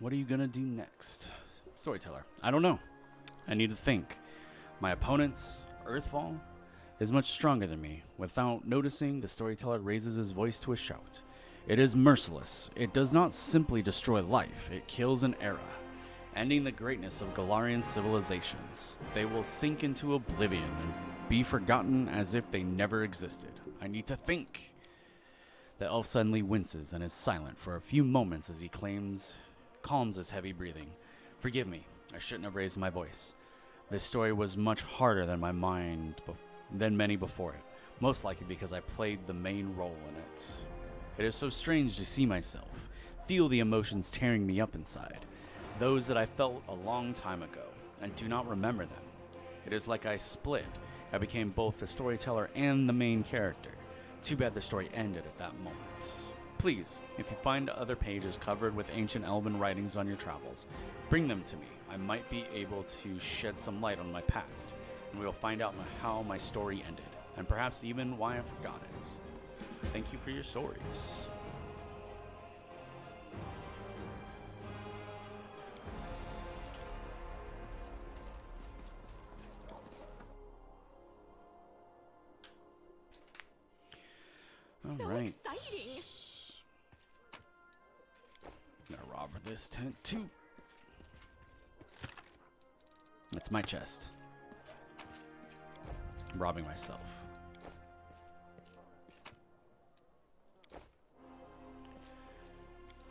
what are you gonna do next? Storyteller. I don't know. I need to think. My opponent's Earthfall is much stronger than me. Without noticing, the storyteller raises his voice to a shout. It is merciless. It does not simply destroy life, it kills an era, ending the greatness of Galarian civilizations. They will sink into oblivion and be forgotten as if they never existed. I need to think. The elf suddenly winces and is silent for a few moments as he calms his heavy breathing. Forgive me, I shouldn't have raised my voice. This story was much harder than many before it, most likely because I played the main role in it. It is so strange to see myself, feel the emotions tearing me up inside, those that I felt a long time ago, and do not remember them. It is like I split. I became both the storyteller and the main character. Too bad the story ended at that moment. Please, if you find other pages covered with ancient elven writings on your travels, bring them to me. I might be able to shed some light on my past, and we will find out how my story ended, and perhaps even why I forgot it. Thank you for your stories. All right. Exciting. I'm gonna rob this tent too. It's my chest. I'm robbing myself.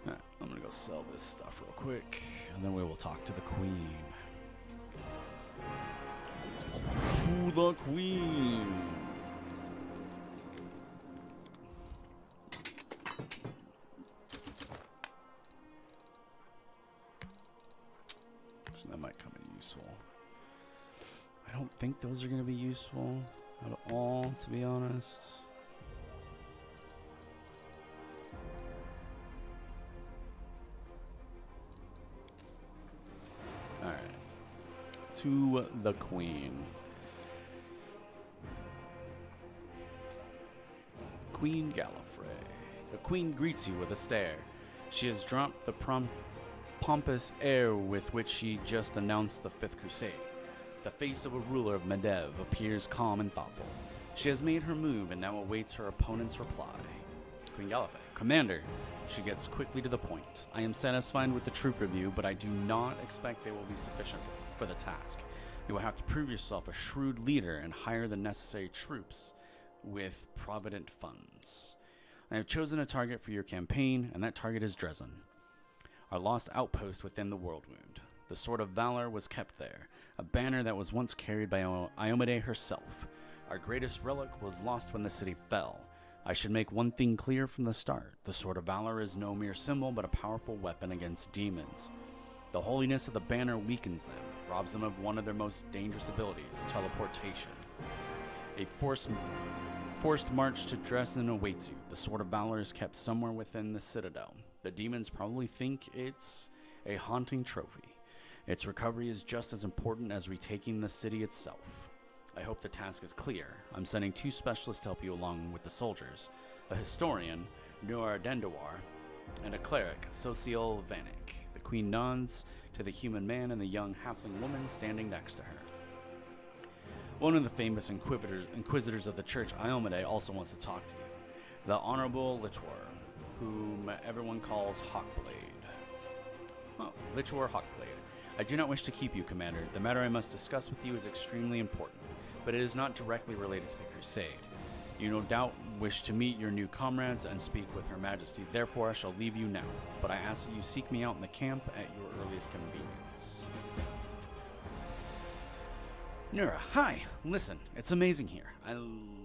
Alright, I'm gonna go sell this stuff real quick, and then we will talk to the queen. To the queen! That might come in useful. I don't think those are going to be useful at all, to be honest. Alright. To the queen. Queen Gallifrey. The queen greets you with a stare. She has dropped the pompous air with which she just announced the Fifth Crusade. The face of a ruler of Medev appears calm and thoughtful. She has made her move and now awaits her opponent's reply. Queen Gallifrey. Commander. She gets quickly to the point. I am satisfied with the troop review, but I do not expect they will be sufficient for the task. You will have to prove yourself a shrewd leader and hire the necessary troops with provident funds. I have chosen a target for your campaign, and that target is Dresden, our lost outpost within the Worldwound. The Sword of Valor was kept there, a banner that was once carried by Iomade herself. Our greatest relic was lost when the city fell. I should make one thing clear from the start. The Sword of Valor is no mere symbol, but a powerful weapon against demons. The holiness of the banner weakens them, robs them of one of their most dangerous abilities, teleportation. A forced march to Dresden awaits you. The Sword of Valor is kept somewhere within the Citadel. The demons probably think it's a haunting trophy. Its recovery is just as important as retaking the city itself. I hope the task is clear. I'm sending 2 specialists to help you along with the soldiers. A historian, Noor Dendawar, and a cleric, Sociel Vanek. The queen nods to the human man and the young halfling woman standing next to her. One of the famous inquisitors of the Church, Iomade, also wants to talk to you. The Honorable Lichwar, whom everyone calls Hawkblade. Oh, Lichwar Hawkblade. I do not wish to keep you, Commander. The matter I must discuss with you is extremely important, but it is not directly related to the Crusade. You no doubt wish to meet your new comrades and speak with Her Majesty. Therefore, I shall leave you now, but I ask that you seek me out in the camp at your earliest convenience. Nura, hi. Listen, it's amazing here.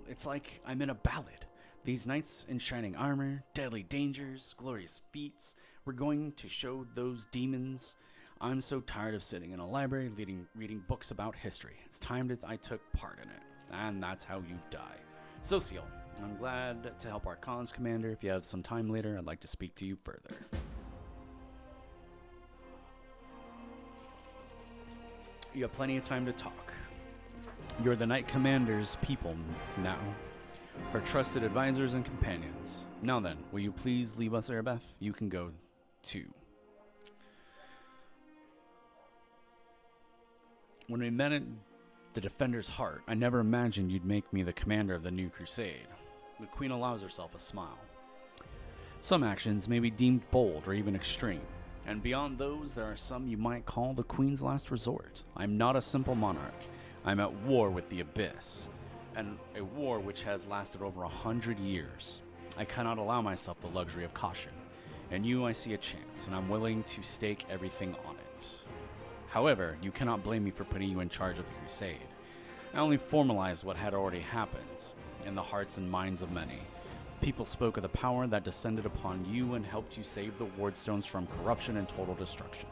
It's like I'm in a ballad. These knights in shining armor, deadly dangers, glorious feats. We're going to show those demons. I'm so tired of sitting in a library reading books about history. It's time that I took part in it. And that's how you die. Sociel, I'm glad to help our cause, Commander. If you have some time later, I'd like to speak to you further. You have plenty of time to talk. You're the Knight Commander's people now. Her trusted advisors and companions. Now then, will you please leave us, Erebeth? You can go too. When we met at the Defender's Heart, I never imagined you'd make me the commander of the new crusade. The Queen allows herself a smile. Some actions may be deemed bold or even extreme, and beyond those there are some you might call the Queen's last resort. I'm not a simple monarch. I'm at war with the Abyss, and a war which has lasted over 100 years. I cannot allow myself the luxury of caution. In you I see a chance, and I'm willing to stake everything on it. However, you cannot blame me for putting you in charge of the crusade. I only formalized what had already happened in the hearts and minds of many. People spoke of the power that descended upon you and helped you save the Wardstones from corruption and total destruction.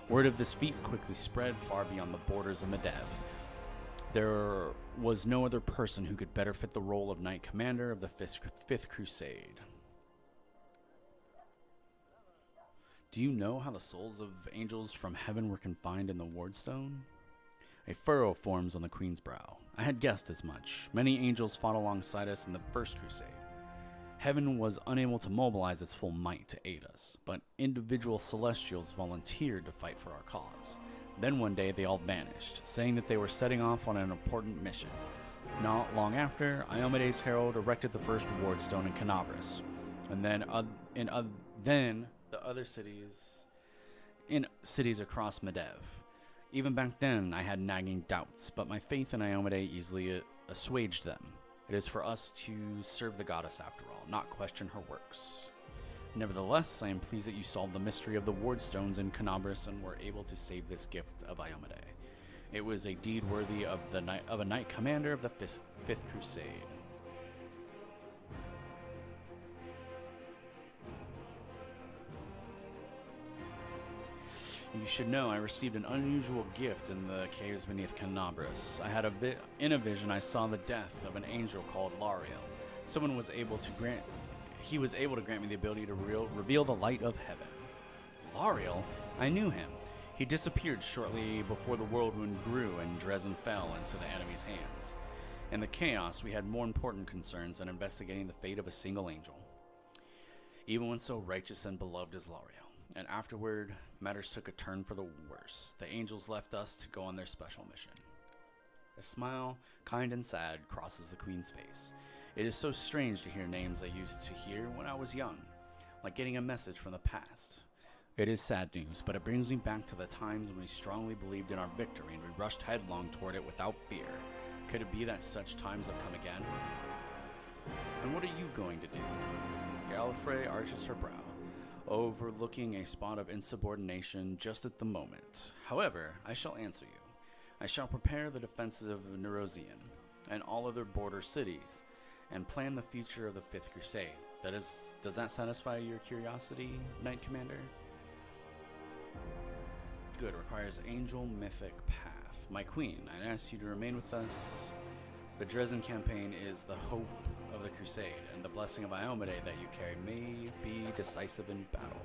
Word of this feat quickly spread far beyond the borders of Medev. There was no other person who could better fit the role of Knight Commander of the Fifth Crusade. Do you know how the souls of angels from heaven were confined in the Wardstone? A furrow forms on the Queen's brow. I had guessed as much. Many angels fought alongside us in the First Crusade. Heaven was unable to mobilize its full might to aid us, but individual celestials volunteered to fight for our cause. Then one day they all vanished, saying that they were setting off on an important mission. Not long after, Iomede's herald erected the first Wardstone in Canabras, and then the other cities across Medev. Even back then, I had nagging doubts, but my faith in Iomede easily assuaged them. It is for us to serve the goddess after all, not question her works. Nevertheless, I am pleased that you solved the mystery of the Wardstones in Canabras and were able to save this gift of Iomede. It was a deed worthy of a knight commander of the Fifth Crusade. You should know I received an unusual gift in the caves beneath Canabras. In a vision I saw the death of an angel called Lariel. Someone was able to grant me the ability to reveal the light of heaven. Lariel? I knew him. He disappeared shortly before the whirlwind grew and Dresden fell into the enemy's hands. In the chaos, we had more important concerns than investigating the fate of a single angel, even one so righteous and beloved as Lariel. And afterward, matters took a turn for the worse. The angels left us to go on their special mission. A smile, kind and sad, crosses the Queen's face. It is so strange to hear names I used to hear when I was young, like getting a message from the past. It is sad news, but it brings me back to the times when we strongly believed in our victory and we rushed headlong toward it without fear. Could it be that such times have come again? And what are you going to do? Gallifrey arches her brow, overlooking a spot of insubordination just at the moment. However, I shall answer you. I shall prepare the defenses of Nerosian and all other border cities, and plan the future of the Fifth Crusade. Does that satisfy your curiosity, Knight Commander? Good, requires Angel Mythic Path. My Queen, I ask you to remain with us. The Dresden campaign is the hope of the Crusade, and the blessing of Iomede that you carry may be decisive in battle.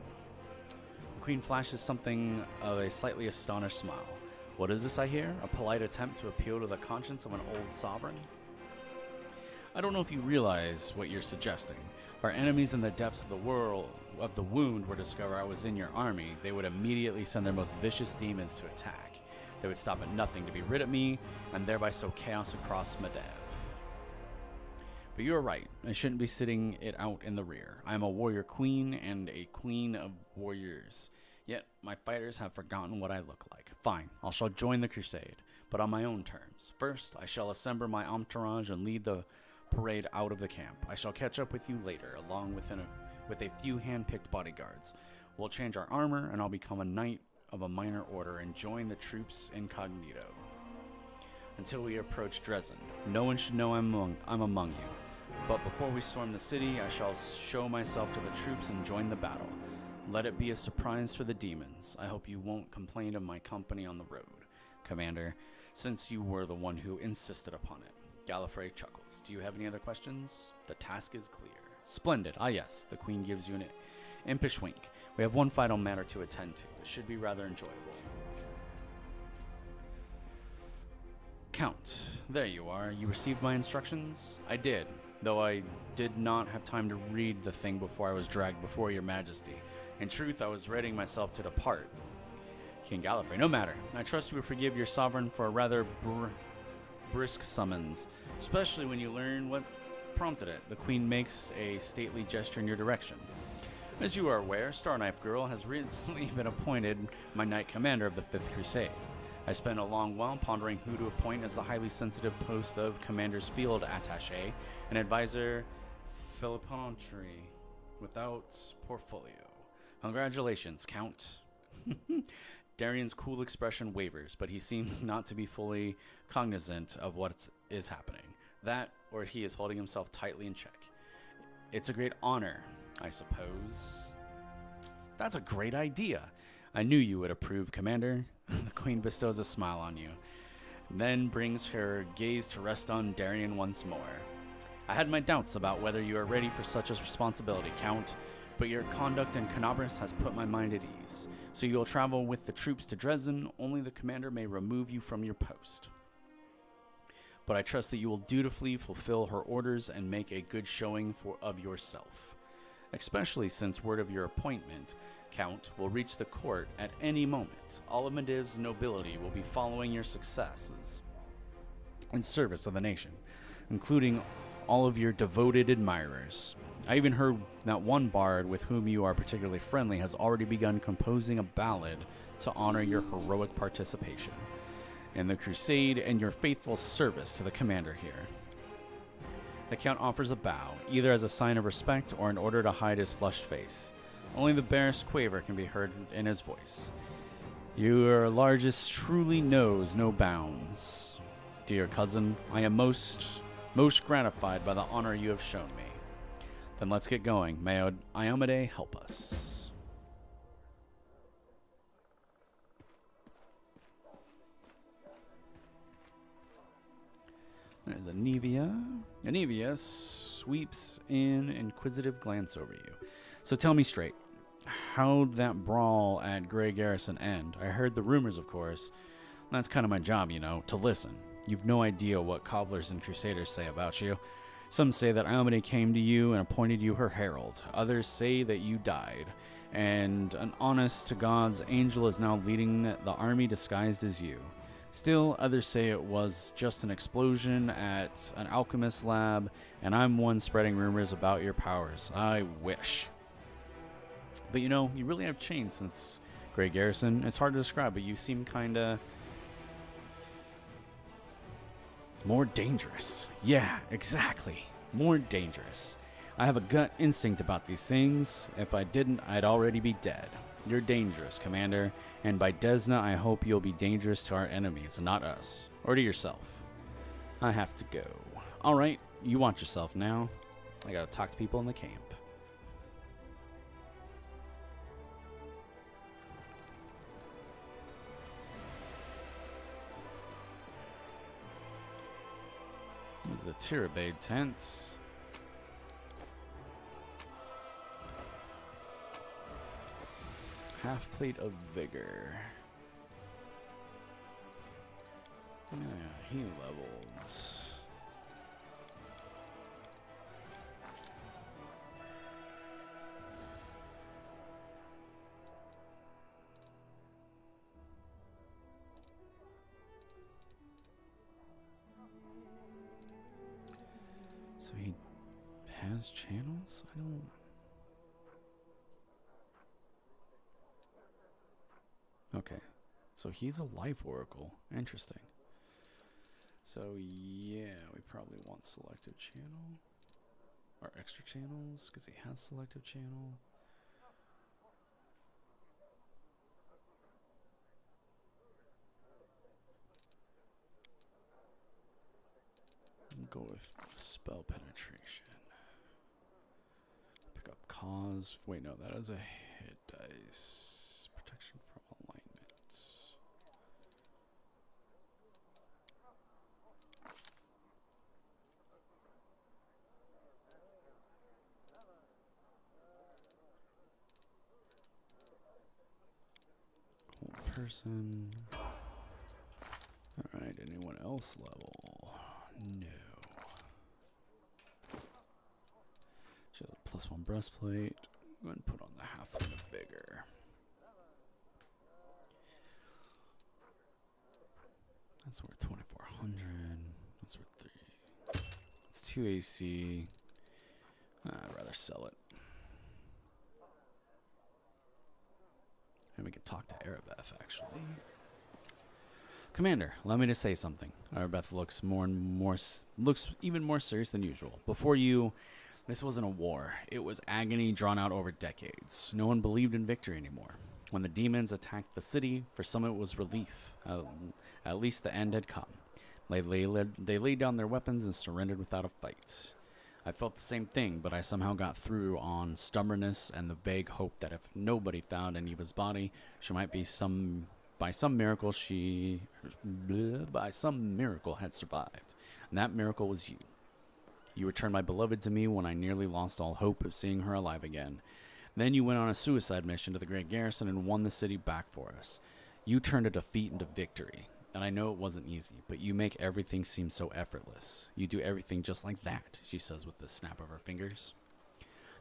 The Queen flashes something of a slightly astonished smile. What is this I hear? A polite attempt to appeal to the conscience of an old sovereign? I don't know if you realize what you're suggesting. If our enemies in the depths of the wound were to discover I was in your army, they would immediately send their most vicious demons to attack. They would stop at nothing to be rid of me, and thereby sow chaos across Medev. But you're right, I shouldn't be sitting it out in the rear. I am a warrior queen and a queen of warriors. Yet, my fighters have forgotten what I look like. Fine, I shall join the crusade, but on my own terms. First, I shall assemble my entourage and lead the parade out of the camp. I shall catch up with you later, along with a few hand-picked bodyguards. We'll change our armor, and I'll become a knight of a minor order and join the troops incognito. Until we approach Dresden, no one should know I'm among you. But before we storm the city, I shall show myself to the troops and join the battle. Let it be a surprise for the demons. I hope you won't complain of my company on the road, Commander, since you were the one who insisted upon it. Gallifrey chuckles. Do you have any other questions? The task is clear. Splendid. Ah, yes. The Queen gives you an impish wink. We have one final matter to attend to. It should be rather enjoyable. Count. There you are. You received my instructions? I did, though I did not have time to read the thing before I was dragged before your majesty. In truth, I was readying myself to depart. King Gallifrey. No matter. I trust you will forgive your sovereign for a rather brisk summons, especially when you learn what prompted it. The Queen makes a stately gesture in your direction. As you are aware, Starknife Girl has recently been appointed my Knight Commander of the 5th Crusade. I spent a long while pondering who to appoint as the highly sensitive post of Commander's Field Attaché and Advisor Philippantry without portfolio. Congratulations, Count. Darian's cool expression wavers, but he seems not to be fully cognizant of what is happening. That, or he is holding himself tightly in check. It's a great honor, I suppose. That's a great idea. I knew you would approve, Commander. The Queen bestows a smile on you, then brings her gaze to rest on Darian once more. I had my doubts about whether you are ready for such a responsibility, Count, but your conduct in Canabras has put my mind at ease. So you will travel with the troops to Dresden. Only the commander may remove you from your post. But I trust that you will dutifully fulfill her orders and make a good showing of yourself. Especially since word of your appointment, Count, will reach the court at any moment. All of Medivh's nobility will be following your successes in service of the nation, including all of your devoted admirers. I even heard that one bard with whom you are particularly friendly has already begun composing a ballad to honor your heroic participation in the crusade and your faithful service to the commander here. The Count offers a bow, either as a sign of respect or in order to hide his flushed face. Only the barest quaver can be heard in his voice. Your largest truly knows no bounds. Dear cousin, I am most gratified by the honor you have shown me. Then let's get going. May Iomade help us. There's Anivia. Anivia sweeps an inquisitive glance over you. So tell me straight, how'd that brawl at Grey Garrison end? I heard the rumors, of course. That's kind of my job, you know, to listen. You've no idea what cobblers and crusaders say about you. Some say that Iomade came to you and appointed you her herald. Others say that you died, and an honest-to-God's angel is now leading the army disguised as you. Still, others say it was just an explosion at an alchemist lab, and I'm one spreading rumors about your powers. I wish. But you know, you really have changed since Grey Garrison. It's hard to describe, but you seem kinda more dangerous. Yeah, exactly. More dangerous. I have a gut instinct about these things. If I didn't, I'd already be dead. You're dangerous, Commander, and by Desna, I hope you'll be dangerous to our enemies, not us, or to yourself. I have to go. Alright, you watch yourself now. I gotta talk to people in the camp. There's the Tirabade tent. Half plate of vigor. Yeah, he leveled. So he has channels? I don't... Okay, so he's a life oracle. Interesting. So yeah, we probably want selective channel. Or extra channels, because he has selective channel. We'll go with spell penetration. Pick up cause. Wait, no, that is a hit dice. Protection from alignment. Whole person. Alright, anyone else level? No. She has a +1 breastplate. Go ahead and put on the half plate of vigor. That's worth 2,400. That's worth 3. It's 2 AC. I'd rather sell it. And we can talk to Arabeth, actually. Commander, allow me to say something. Arabeth looks looks even more serious than usual. Before you, this wasn't a war. It was agony drawn out over decades. No one believed in victory anymore. When the demons attacked the city, for some it was relief. At least the end had come. They laid down their weapons and surrendered without a fight. I felt the same thing, but I somehow got through on stubbornness and the vague hope that if nobody found Aniva's body, she might be by some miracle had survived. And that miracle was you. You returned my beloved to me when I nearly lost all hope of seeing her alive again. Then you went on a suicide mission to the Great Garrison and won the city back for us. You turned a defeat into victory. And I know it wasn't easy, but you make everything seem so effortless. You do everything just like that, she says with the snap of her fingers.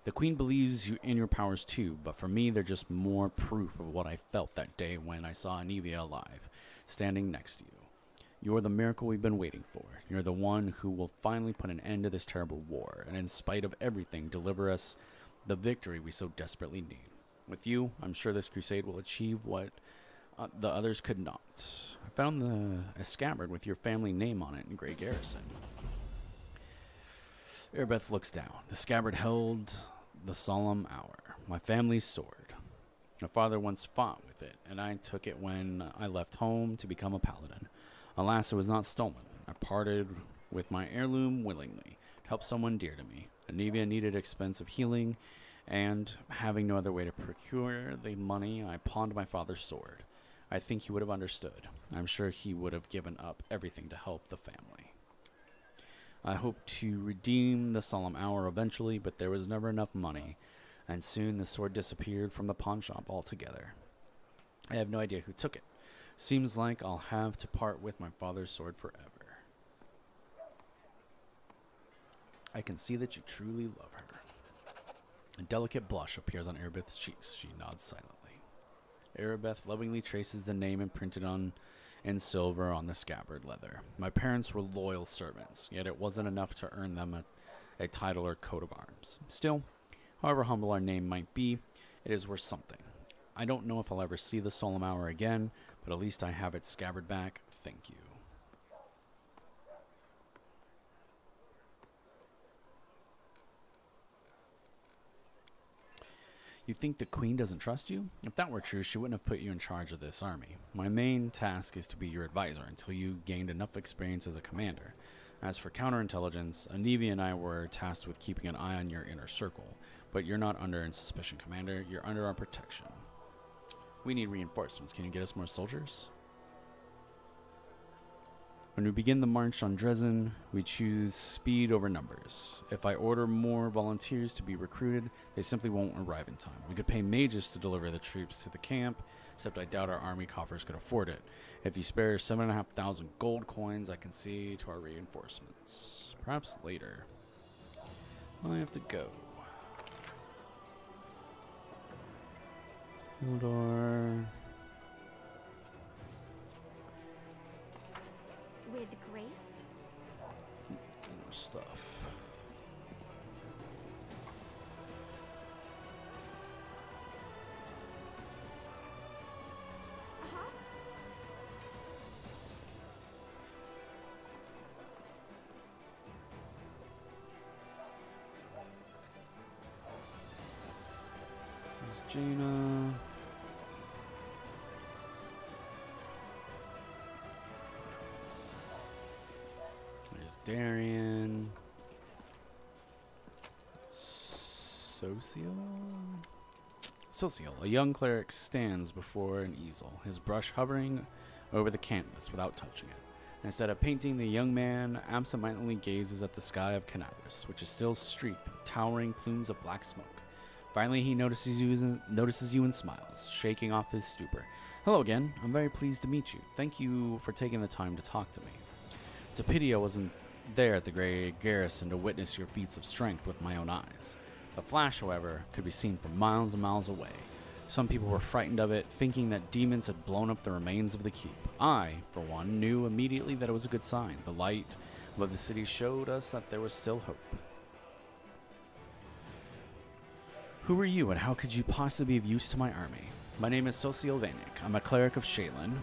The Queen believes you in your powers too, but for me, they're just more proof of what I felt that day when I saw Anivia alive, standing next to you. You're the miracle we've been waiting for. You're the one who will finally put an end to this terrible war, and in spite of everything, deliver us the victory we so desperately need. With you, I'm sure this crusade will achieve what the others could not. I found a scabbard with your family name on it in Grey Garrison. Erebeth looks down. The scabbard held the solemn hour, my family's sword. My father once fought with it, and I took it when I left home to become a paladin. Alas, it was not stolen. I parted with my heirloom willingly to help someone dear to me. Anivia needed expensive healing, and having no other way to procure the money, I pawned my father's sword. I think he would have understood. I'm sure he would have given up everything to help the family. I hoped to redeem the solemn hour eventually, but there was never enough money, and soon the sword disappeared from the pawn shop altogether. I have no idea who took it. Seems like I'll have to part with my father's sword forever. I can see that you truly love her. A delicate blush appears on Erebeth's cheeks. She nods silently. Erebeth lovingly traces the name imprinted in silver on the scabbard leather. My parents were loyal servants, yet it wasn't enough to earn them a title or coat of arms. Still, however humble our name might be, it is worth something. I don't know if I'll ever see the solemn hour again, but at least I have its scabbard back. Thank you. You think the Queen doesn't trust you? If that were true, she wouldn't have put you in charge of this army. My main task is to be your advisor until you gained enough experience as a commander. As for counterintelligence, Anivia and I were tasked with keeping an eye on your inner circle, but you're not under suspicion, Commander. You're under our protection. We need reinforcements. Can you get us more soldiers? When we begin the march on Dresden, we choose speed over numbers. If I order more volunteers to be recruited, they simply won't arrive in time. We could pay mages to deliver the troops to the camp, except I doubt our army coffers could afford it. If you spare 7,500 gold coins, I can see to our reinforcements. Perhaps later. I have to go. Hildor. With grace? More stuff. There's Jaina. Darian. Social. A young cleric stands before an easel, his brush hovering over the canvas without touching it. Instead of painting, the young man absentmindedly gazes at the sky of Canabris, which is still streaked with towering plumes of black smoke. Finally, he notices you and smiles, shaking off his stupor. Hello again. I'm very pleased to meet you. Thank you for taking the time to talk to me. It's a pity I wasn't there at the Grey Garrison to witness your feats of strength with my own eyes. The flash, however, could be seen from miles and miles away. Some people were frightened of it, thinking that demons had blown up the remains of the keep. I, for one, knew immediately that it was a good sign. The light above the city showed us that there was still hope. Who are you, and how could you possibly be of use to my army? My name is Sociolvanik. I'm a cleric of Shaylin,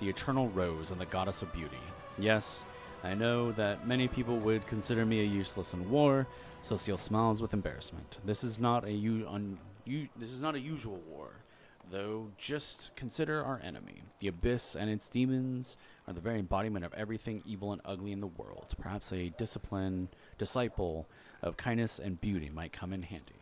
the eternal rose and the goddess of beauty. Yes, I know that many people would consider me a useless in war. Socio smiles with embarrassment. This is not a usual war, though. Just consider our enemy. The abyss and its demons are the very embodiment of everything evil and ugly in the world. Perhaps a disciple of kindness and beauty might come in handy.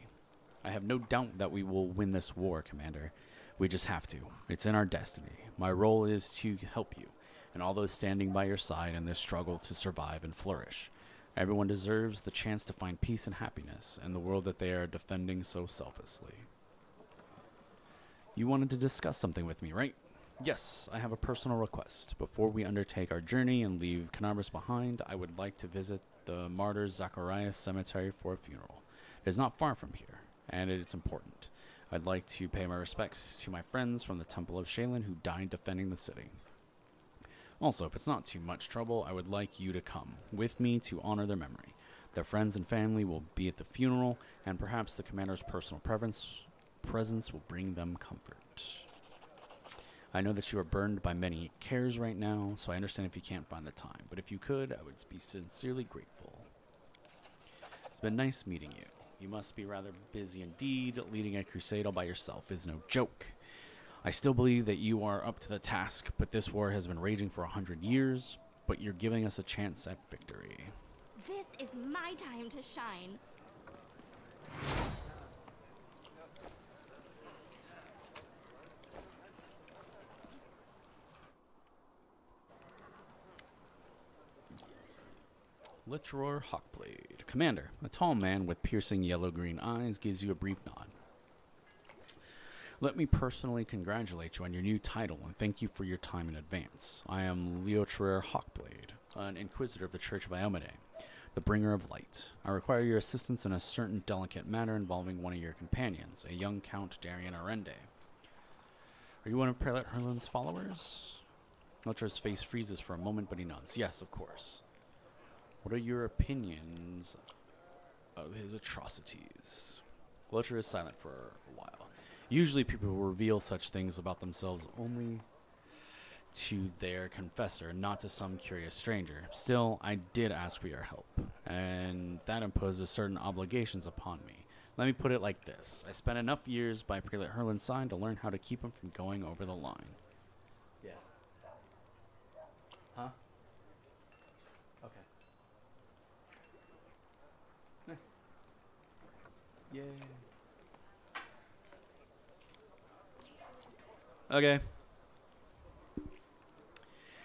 I have no doubt that we will win this war, Commander. We just have to. It's in our destiny. My role is to help you, and all those standing by your side in this struggle to survive and flourish. Everyone deserves the chance to find peace and happiness in the world that they are defending so selflessly. You wanted to discuss something with me, right? Yes, I have a personal request. Before we undertake our journey and leave Cannabis behind, I would like to visit the martyr Zacharias Cemetery for a funeral. It is not far from here, and it's important. I'd like to pay my respects to my friends from the Temple of Shaylin who died defending the city. Also, if it's not too much trouble, I would like you to come with me to honor their memory. Their friends and family will be at the funeral, and perhaps the commander's personal presence will bring them comfort. I know that you are burdened by many cares right now, so I understand if you can't find the time. But if you could, I would be sincerely grateful. It's been nice meeting you. You must be rather busy indeed. Leading a crusade all by yourself is no joke. I still believe that you are up to the task, but this war has been raging for 100 years, but you're giving us a chance at victory. This is my time to shine. Littror Hawkblade. Commander, a tall man with piercing yellow-green eyes gives you a brief nod. Let me personally congratulate you on your new title and thank you for your time in advance. I am Littror Hawkblade, an Inquisitor of the Church of Iomade, the bringer of light. I require your assistance in a certain delicate matter involving one of your companions, a young Count Darian Arende. Are you one of Prelate Herlin's followers? Littror's face freezes for a moment, but he nods. Yes, of course. What are your opinions of his atrocities? Littror is silent for a while. Usually people will reveal such things about themselves only to their confessor, not to some curious stranger. Still, I did ask for your help, and that imposes certain obligations upon me. Let me put it like this. I spent enough years by Prelate Herlin's side to learn how to keep him from going over the line. Yes. Huh? Okay. Nice. Yay. Okay.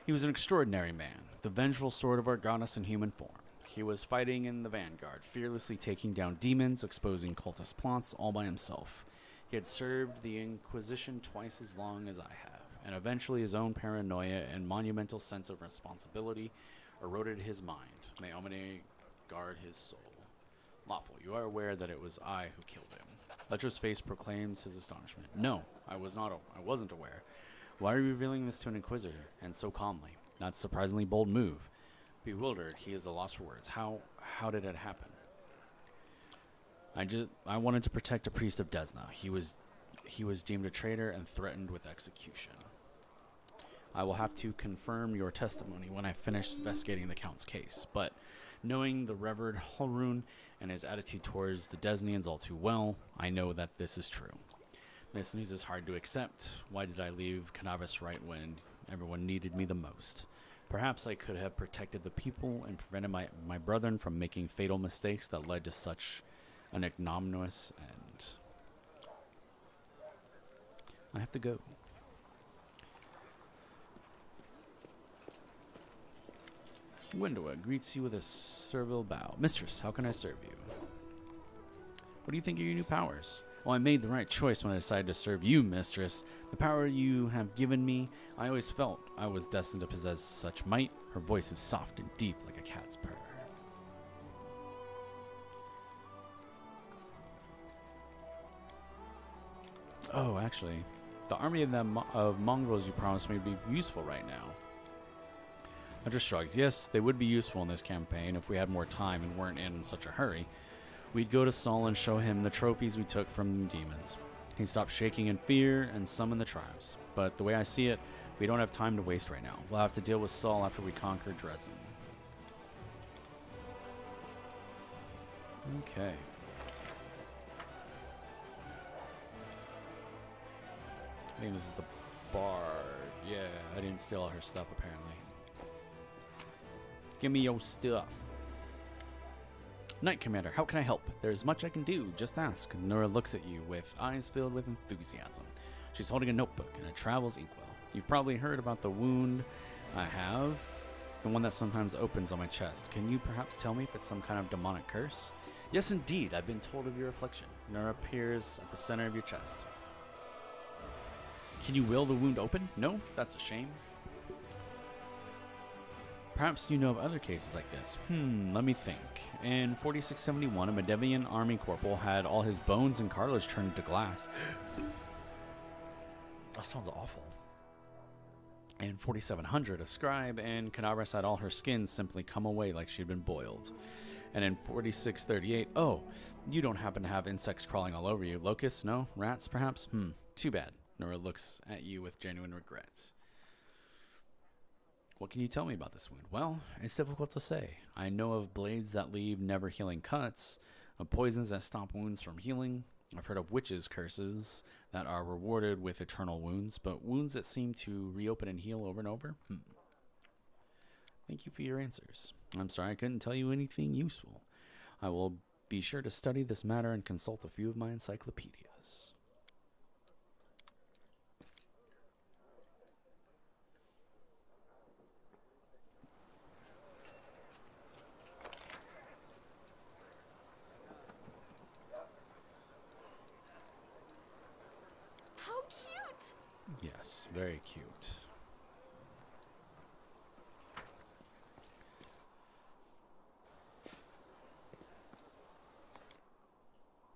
He was an extraordinary man, the vengeful sword of our goddess in human form. He was fighting in the vanguard, fearlessly taking down demons, exposing cultist plots all by himself. He had served the Inquisition twice as long as I have, and eventually his own paranoia and monumental sense of responsibility eroded his mind. May Omine guard his soul. Lawful, you are aware that it was I who killed him. Lettror's face proclaims his astonishment. No, I wasn't aware. Why are you revealing this to an Inquisitor, and so calmly? That's a surprisingly bold move. Bewildered, he is a loss for words. How did it happen? I wanted to protect a priest of Desna. He was deemed a traitor and threatened with execution. I will have to confirm your testimony when I finish investigating the Count's case, but knowing the Reverend Holrun and his attitude towards the Desnians all too well, I know that this is true. This news is hard to accept. Why did I leave Cannabis right when everyone needed me the most? Perhaps I could have protected the people and prevented my brethren from making fatal mistakes that led to such an ignominious end. I have to go. Windowa greets you with a servile bow. Mistress, how can I serve you? What do you think of your new powers? Well, I made the right choice when I decided to serve you, Mistress. The power you have given me, I always felt I was destined to possess such might. Her voice is soft and deep like a cat's purr. Oh, actually, the army of mongrels you promised me would be useful right now. Hunter shrugs. Yes, they would be useful in this campaign if we had more time and weren't in such a hurry. We'd go to Saul and show him the trophies we took from the demons. He'd stop shaking in fear and summon the tribes. But the way I see it, we don't have time to waste right now. We'll have to deal with Saul after we conquer Dresden. Okay. I think this is the bard. Yeah, I didn't steal all her stuff apparently. Give me your stuff. Knight Commander, how can I help? There's much I can do. Just ask. Nora looks at you with eyes filled with enthusiasm. She's holding a notebook and it travels inkwell. You've probably heard about the wound I have, the one that sometimes opens on my chest. Can you perhaps tell me if it's some kind of demonic curse? Yes, indeed. I've been told of your affliction. Nora appears at the center of your chest. Can you will the wound open? No? That's a shame. Perhaps you know of other cases like this. Let me think. In 4671, a Medevian army corporal had all his bones and cartilage turned into glass. That sounds awful. In 4700, a scribe in Cadabras had all her skin simply come away like she'd been boiled. And in 4638, oh, you don't happen to have insects crawling all over you. Locusts? No? Rats, perhaps? Too bad. Nora looks at you with genuine regret. What can you tell me about this wound? Well, it's difficult to say. I know of blades that leave never healing cuts, of poisons that stop wounds from healing. I've heard of witches' curses that are rewarded with eternal wounds, but wounds that seem to reopen and heal over and over? Thank you for your answers. I'm sorry I couldn't tell you anything useful. I will be sure to study this matter and consult a few of my encyclopedias. How cute! Yes, very cute.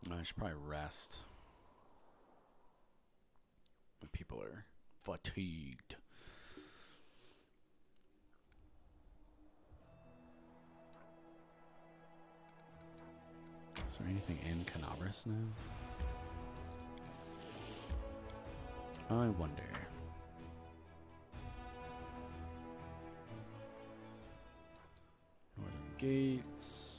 I should probably rest. My people are fatigued. Is there anything in Cadabras now? I wonder. Northern gates.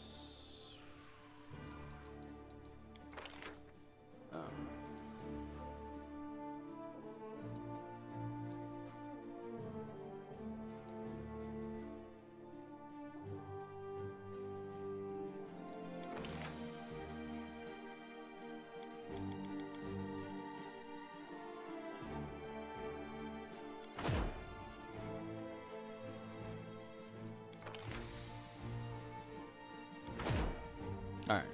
All right.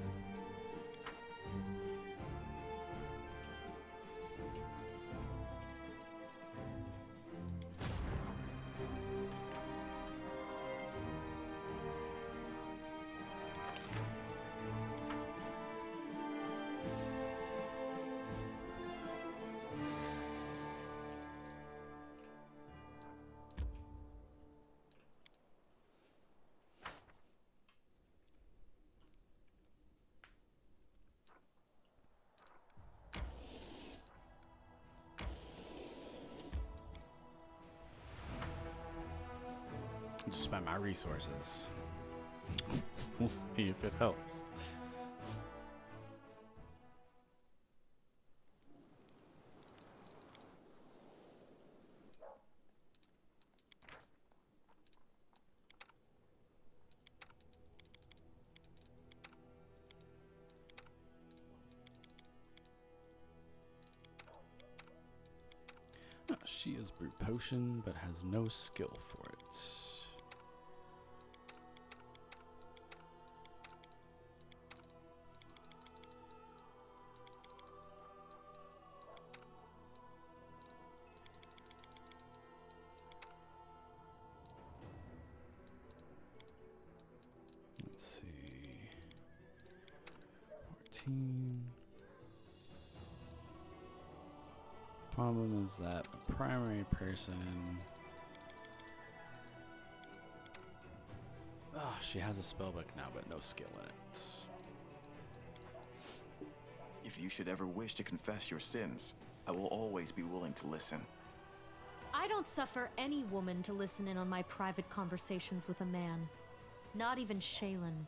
Just spend my resources. We'll see if it helps. She is brute potion, but has no skill for it. Let's see. 14. Problem is that the primary person... Oh, she has a spellbook now, but no skill in it. If you should ever wish to confess your sins, I will always be willing to listen. I don't suffer any woman to listen in on my private conversations with a man. Not even Shaylin.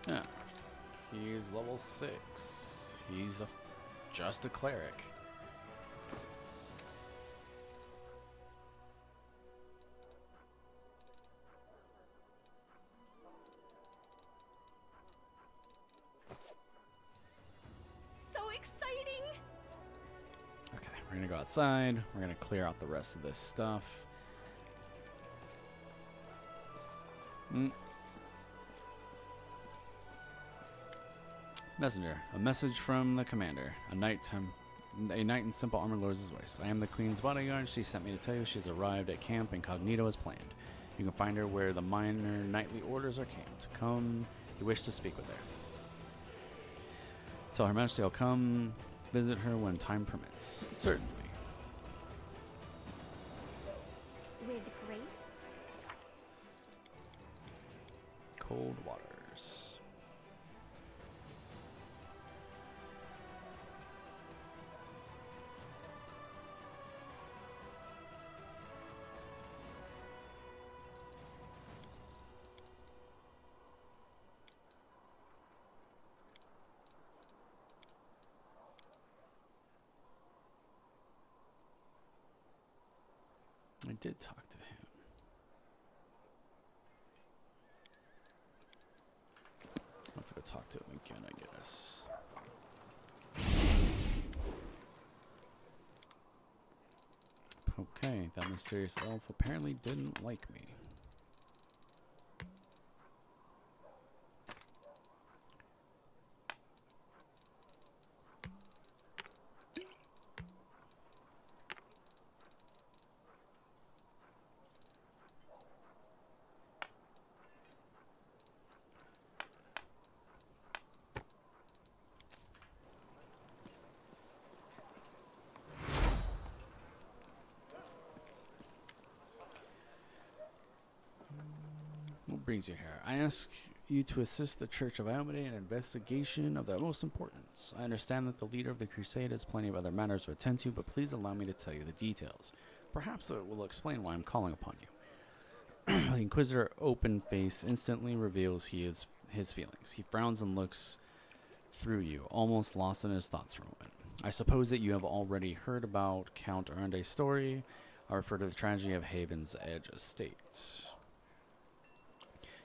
Yeah. He's level 6. He's just a cleric. So exciting! Okay, we're gonna go outside. We're gonna clear out the rest of this stuff. Messenger, a message from the commander. A knight in simple armor lowers his voice. I am the queen's bodyguard. She sent me to tell you she's arrived at camp incognito as planned. You can find her where the minor knightly orders are camped. Come, you wish to speak with her. Tell Her Majesty I'll come visit her when time permits. Certainly. With grace? Cold waters. I did talk to him. I'll have to go talk to him again, I guess. Okay, that mysterious elf apparently didn't like me. What brings you here? I ask you to assist the Church of Iomade in an investigation of the utmost importance. I understand that the leader of the crusade has plenty of other matters to attend to, but please allow me to tell you the details. Perhaps it will explain why I'm calling upon you. The Inquisitor, open face, instantly reveals his feelings. He frowns and looks through you, almost lost in his thoughts for a moment. I suppose that you have already heard about Count Arande's story. I refer to the tragedy of Haven's Edge Estate.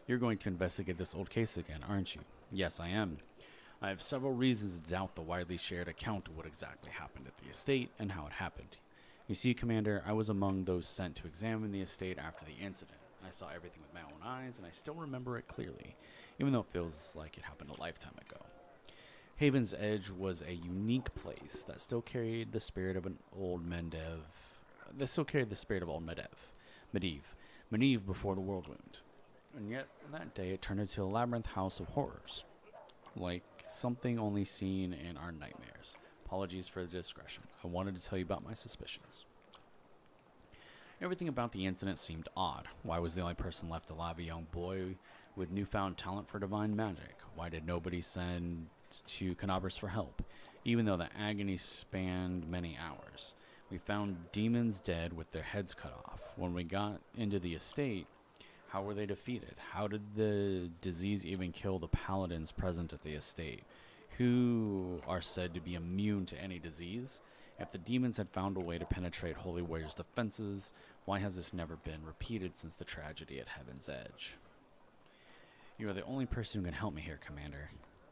You're going to investigate this old case again, aren't you? Yes, I am. I have several reasons to doubt the widely shared account of what exactly happened at the estate and how it happened. You see, Commander, I was among those sent to examine the estate after the incident. I saw everything with my own eyes, and I still remember it clearly, even though it feels like it happened a lifetime ago. Haven's Edge was a unique place that still carried the spirit of an old Medivh. Medivh before the world wound. And yet, that day, it turned into a labyrinth house of horrors. Like something only seen in our nightmares. Apologies for the discretion. I wanted to tell you about my suspicions. Everything about the incident seemed odd. Why was the only person left alive a young boy with newfound talent for divine magic? Why did nobody send to Canabras for help, even though the agony spanned many hours? We found demons dead with their heads cut off. When we got into the estate, how were they defeated? How did the disease even kill the paladins present at the estate, who are said to be immune to any disease? If the demons had found a way to penetrate Holy Warrior's defenses, why has this never been repeated since the tragedy at Heaven's Edge? You are the only person who can help me here, Commander,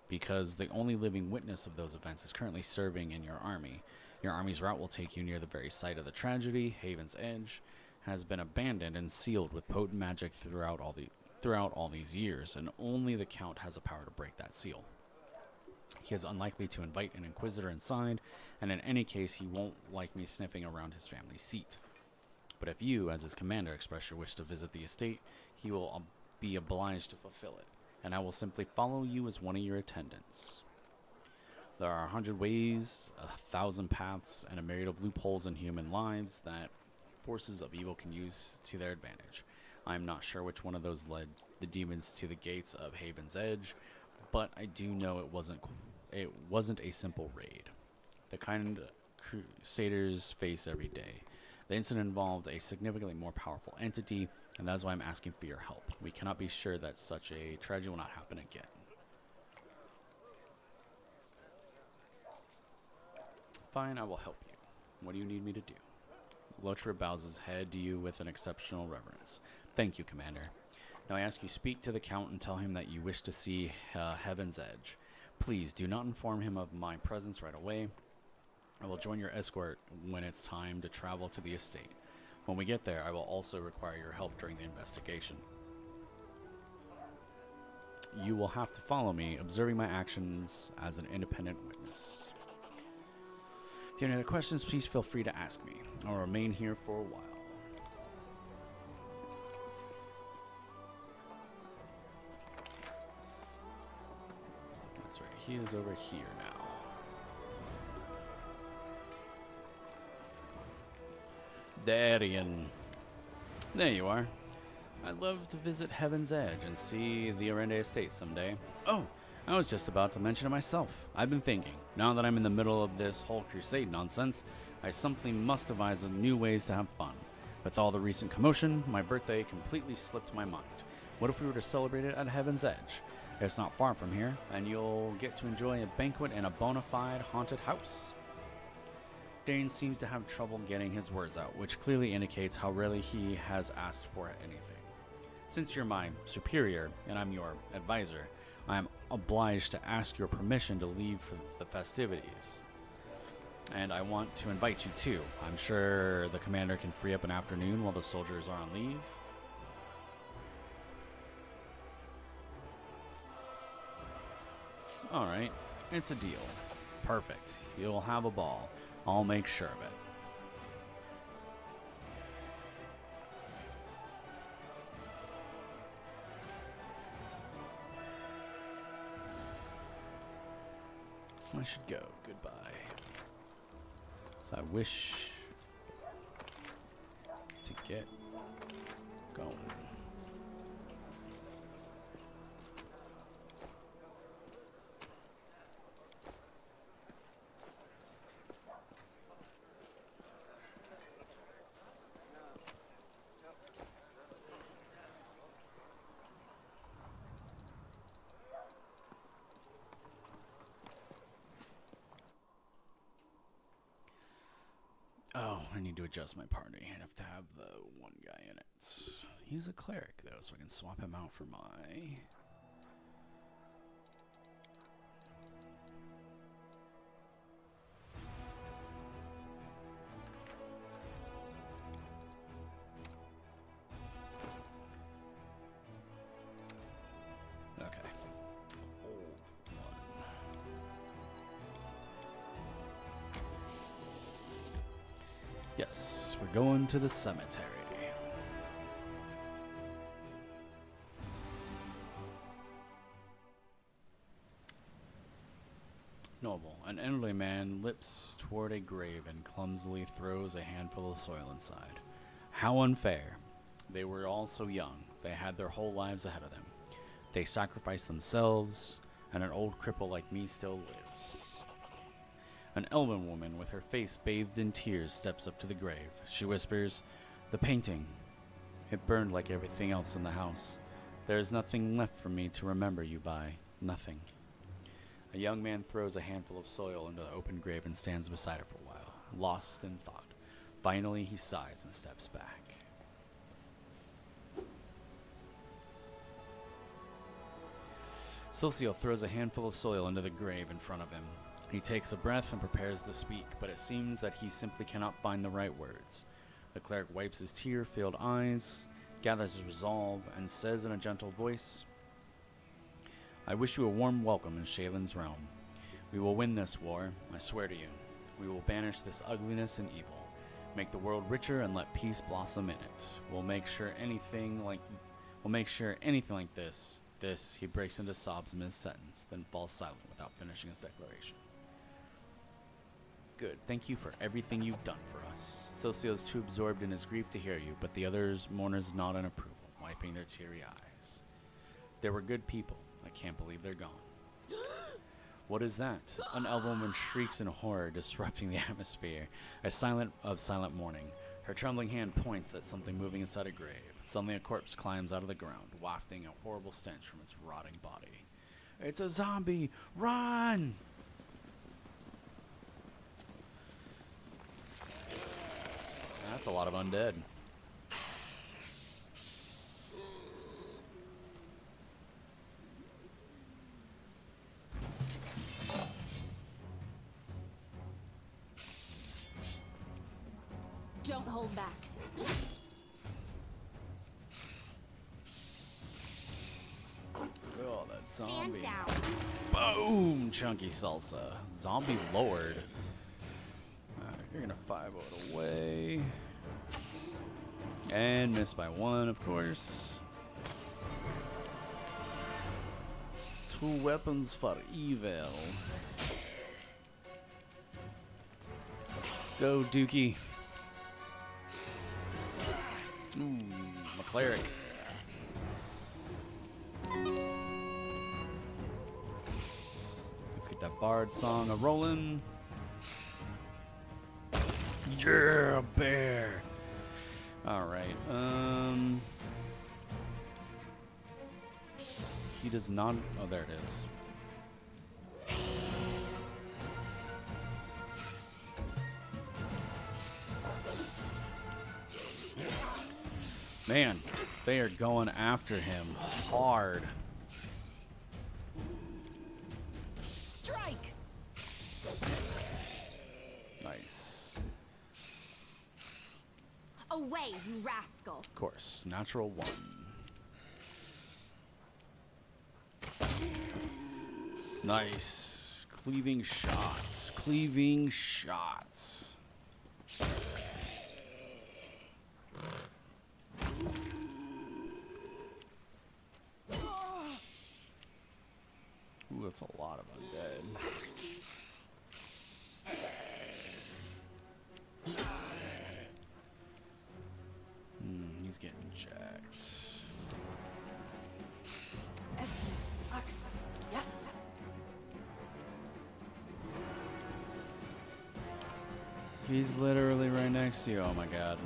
because the only living witness of those events is currently serving in your army. Your army's route will take you near the very site of the tragedy. Haven's Edge has been abandoned and sealed with potent magic throughout all these years, and only the Count has the power to break that seal. He is unlikely to invite an Inquisitor inside, and in any case, he won't like me sniffing around his family seat. But if you, as his commander, express your wish to visit the estate, he will be obliged to fulfill it, and I will simply follow you as one of your attendants. There are 100 ways, 1,000 paths, and a myriad of loopholes in human lives that forces of evil can use to their advantage. I am not sure which one of those led the demons to the gates of Haven's Edge, but I do know it wasn't a simple raid. The kind Crusaders face every day. The incident involved a significantly more powerful entity, and that's why I'm asking for your help. We cannot be sure that such a tragedy will not happen again. Fine, I will help you. What do you need me to do? Lothar bows his head to you with an exceptional reverence. Thank you, Commander. Now I ask you speak to the Count and tell him that you wish to see Heaven's Edge. Please do not inform him of my presence right away. I will join your escort when it's time to travel to the estate. When we get there, I will also require your help during the investigation. You will have to follow me, observing my actions as an independent witness. If you have any other questions, please feel free to ask me. I'll remain here for a while. That's right, he is over here now. Darian. There you are. I'd love to visit Heaven's Edge and see the Arende Estate someday. Oh, I was just about to mention it myself. I've been thinking, now that I'm in the middle of this whole crusade nonsense, I simply must devise new ways to have fun. With all the recent commotion, my birthday completely slipped my mind. What if we were to celebrate it at Heaven's Edge? It's not far from here, and you'll get to enjoy a banquet in a bona fide haunted house. Darian seems to have trouble getting his words out, which clearly indicates how rarely he has asked for anything. Since you're my superior, and I'm your advisor, I am obliged to ask your permission to leave for the festivities. And I want to invite you too. I'm sure the commander can free up an afternoon while the soldiers are on leave. Alright, it's a deal. Perfect. You'll have a ball. I'll make sure of it. I should go. Goodbye. So I wish to get going. Oh, I need to adjust my party. I have to have the one guy in it. He's a cleric, though, so I can swap him out for my... Okay. Hold one. Yes, we're going to the cemetery. Noble, an elderly man lips toward a grave and clumsily throws a handful of soil inside. How unfair. They were all so young. They had their whole lives ahead of them. They sacrificed themselves, and an old cripple like me still lives. An elven woman with her face bathed in tears steps up to the grave. She whispers, "The painting. It burned like everything else in the house. There is nothing left for me to remember you by. Nothing." A young man throws a handful of soil into the open grave and stands beside it for a while, lost in thought. Finally, he sighs and steps back. Silcio throws a handful of soil into the grave in front of him. He takes a breath and prepares to speak, but it seems that he simply cannot find the right words. The cleric wipes his tear-filled eyes, gathers his resolve, and says in a gentle voice, "I wish you a warm welcome in Shaylin's realm. We will win this war, I swear to you. We will banish this ugliness and evil, make the world richer and let peace blossom in it. We'll make We'll make sure anything like this, he breaks into sobs mid-sentence, then falls silent without finishing his declaration. Good. Thank you for everything you've done for us. Socio is too absorbed in his grief to hear you, but the others mourners nod in approval, wiping their teary eyes. They were good people. I can't believe they're gone. What is that? An elf woman shrieks in horror, disrupting the atmosphere. A silent mourning. Her trembling hand points at something moving inside a grave. Suddenly a corpse climbs out of the ground, wafting a horrible stench from its rotting body. It's a zombie! Run! That's a lot of undead. Don't hold back. Oh, that zombie. Stand down. Boom! Chunky salsa. Zombie lord. You're gonna 5-0 it away. And miss by 1, of course. 2 weapons for evil. Go, Dookie. Ooh, McCleric. Let's get that bard song a rolling. Yeah, bear. All right. He does not. Oh, there it is. Man, they are going after him hard. Strike. Nice. Away, you rascal. Of course, natural 1. Nice. Cleaving shots. Cleaving shots. Ooh, that's a lot of undead. He's getting jacked. Yes. He's literally right next to you. Oh my god.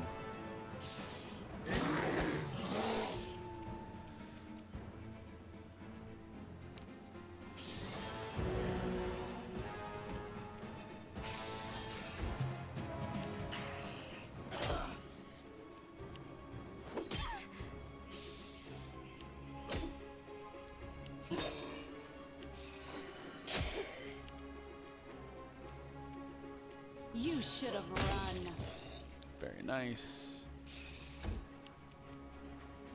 You should have run. Very nice.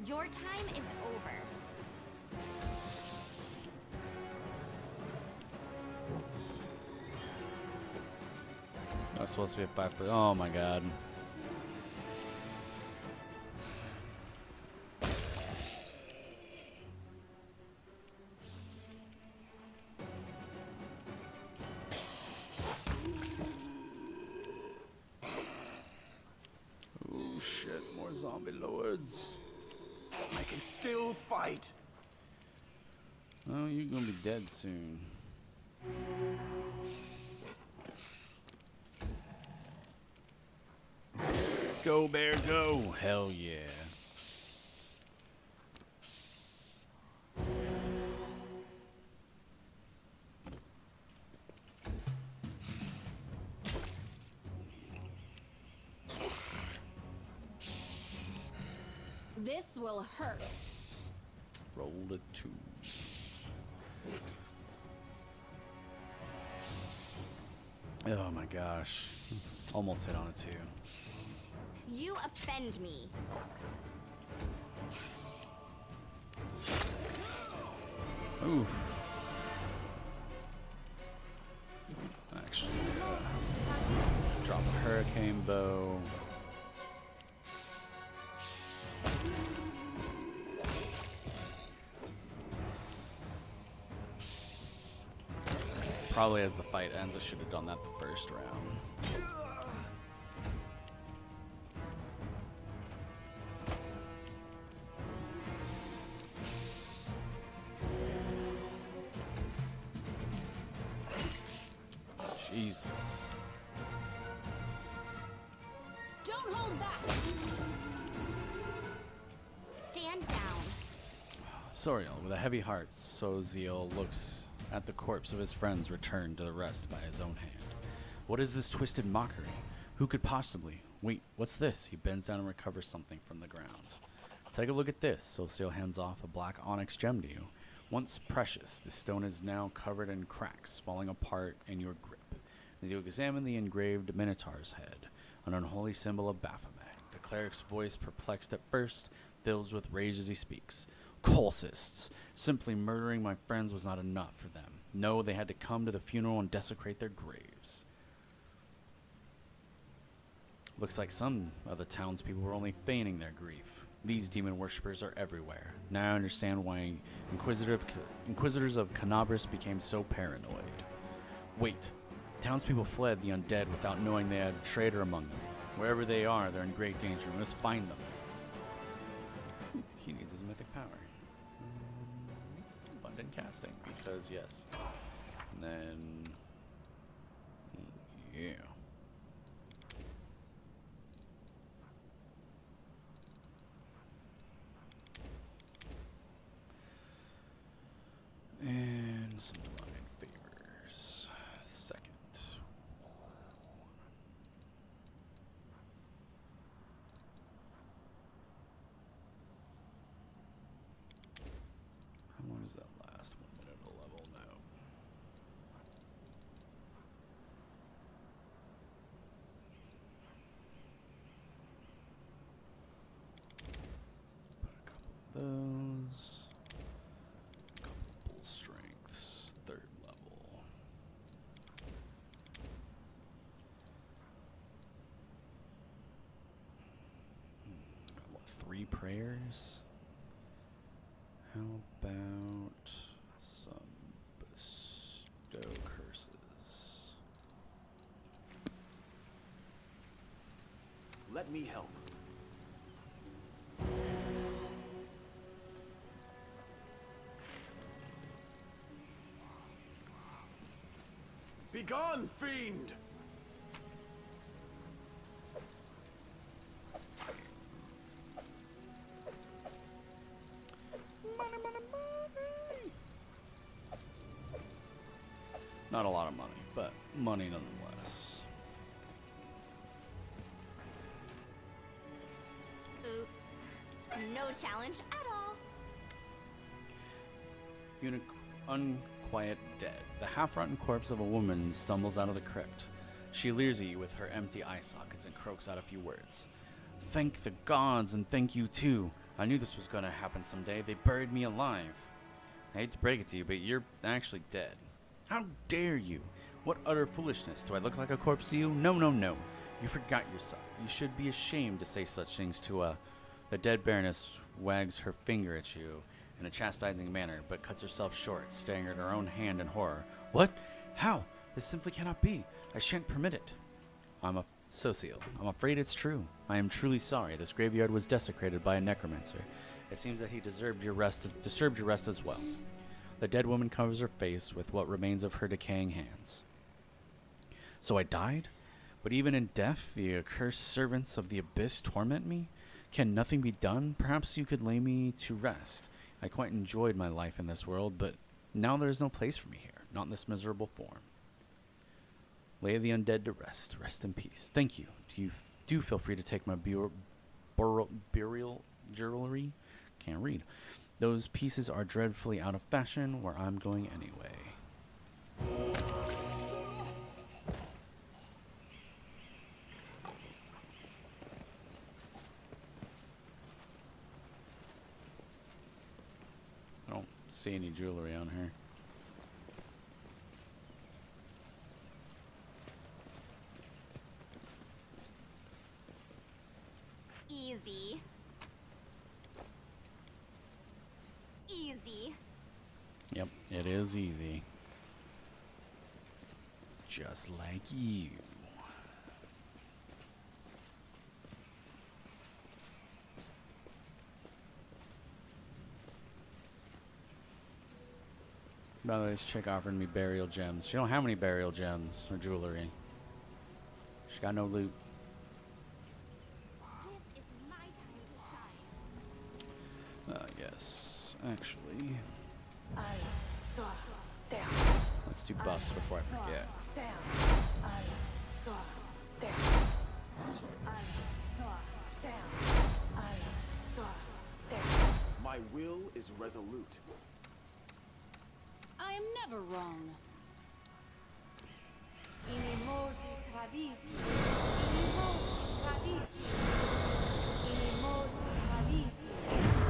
Your time is over. I was supposed to be at 5 for. Oh my god. Oh shit, more zombie lords. I can still fight. Oh, you're gonna be dead soon. Go, bear, go! Hell yeah. This will hurt. Rolled a 2. Oh my gosh. Almost hit on a 2. You offend me. Oof. Actually, drop a hurricane bow. Probably as the fight ends, I should have done that the first round. Jesus. Don't hold back. Stand down. Soriel, with a heavy heart, Soziel looks at the corpse of his friends returned to the rest by his own hand. What is this twisted mockery? Who could possibly? Wait, what's this? He bends down and recovers something from the ground. Take a look at this. Soziel hands off a black onyx gem to you. Once precious, the stone is now covered in cracks, falling apart in your grip. As you examine the engraved Minotaur's head, an unholy symbol of Baphomet, the cleric's voice, perplexed at first, fills with rage as he speaks. Cultists! Simply murdering my friends was not enough for them. No, they had to come to the funeral and desecrate their graves. Looks like some of the townspeople were only feigning their grief. These demon worshippers are everywhere. Now I understand why inquisitors of Canabris became so paranoid. Wait. Townspeople fled the undead without knowing they had a traitor among them. Wherever they are, they're in great danger. We must find them. He needs his mythic power. Abundant casting, because yes. And then... yeah. And some divine favors. Second. How long does that last? 1 minute a level now. Put a couple of those. Couple strengths, 3rd level. Got what, 3 prayers? How about some bestow curses? Let me help. Begone, fiend! Money, money, money! Not a lot of money, but money nonetheless. Oops. No challenge at all. Unquiet dead. The half-rotten corpse of a woman stumbles out of the crypt. She leers at you with her empty eye sockets and croaks out a few words. Thank the gods and thank you too. I knew this was going to happen someday. They buried me alive. I hate to break it to you, but you're actually dead. How dare you? What utter foolishness. Do I look like a corpse to you? No, no, no. You forgot yourself. You should be ashamed to say such things to a... The dead baroness wags her finger at you in a chastising manner, but cuts herself short, staring at her own hand in horror. What? How? This simply cannot be. I shan't permit it. Soziel, I'm afraid it's true. I am truly sorry. This graveyard was desecrated by a necromancer. It seems that he disturbed your rest as well. The dead woman covers her face with what remains of her decaying hands. So I died? But even in death, the accursed servants of the abyss torment me? Can nothing be done? Perhaps you could lay me to rest. I quite enjoyed my life in this world, but now there is no place for me here, not in this miserable form. Lay the undead to rest. Rest in peace. Thank you. Do feel free to take my burial jewelry. Can't read. Those pieces are dreadfully out of fashion, where I'm going anyway. I don't see any jewelry on her. Easy. Easy. Yep, it is easy. Just like you. By the way, this chick offered me burial gems. She don't have any burial gems or jewelry. She got no loot. This is my time to shine. Yes, actually. Let's do buffs before I forget. My will is resolute. I am never wrong. Inimos tradisi. Inimos tradisi. Inimos tradisi. Okay.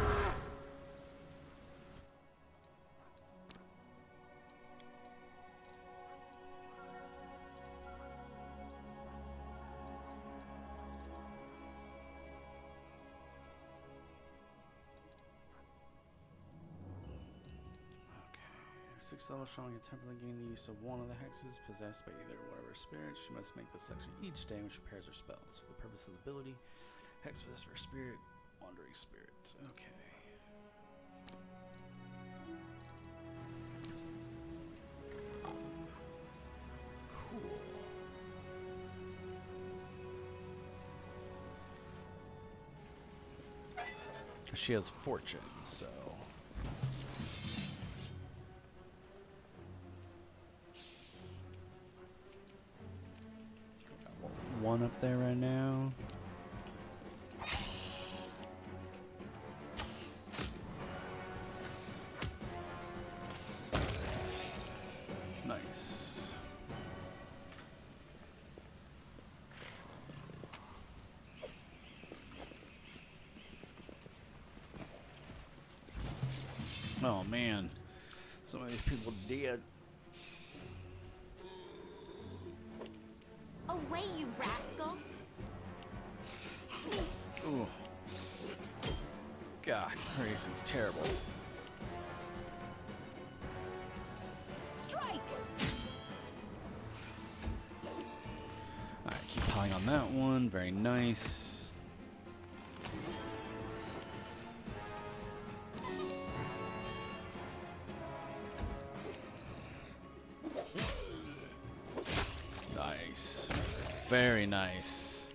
6th level strong temporarily gain the use of one of the hexes possessed by either whatever spirit. She must make this section each day when she prepares her spells. For the purpose of the ability, hex possessed by spirit, wandering spirit. Okay. Cool. She has fortune, so. One up there right now. Nice. Oh man, some of these people dead. Away, you rascal! Ooh. God, racing's terrible. Strike! Alright, keep piling on that one. Very nice. Nice. Very nice.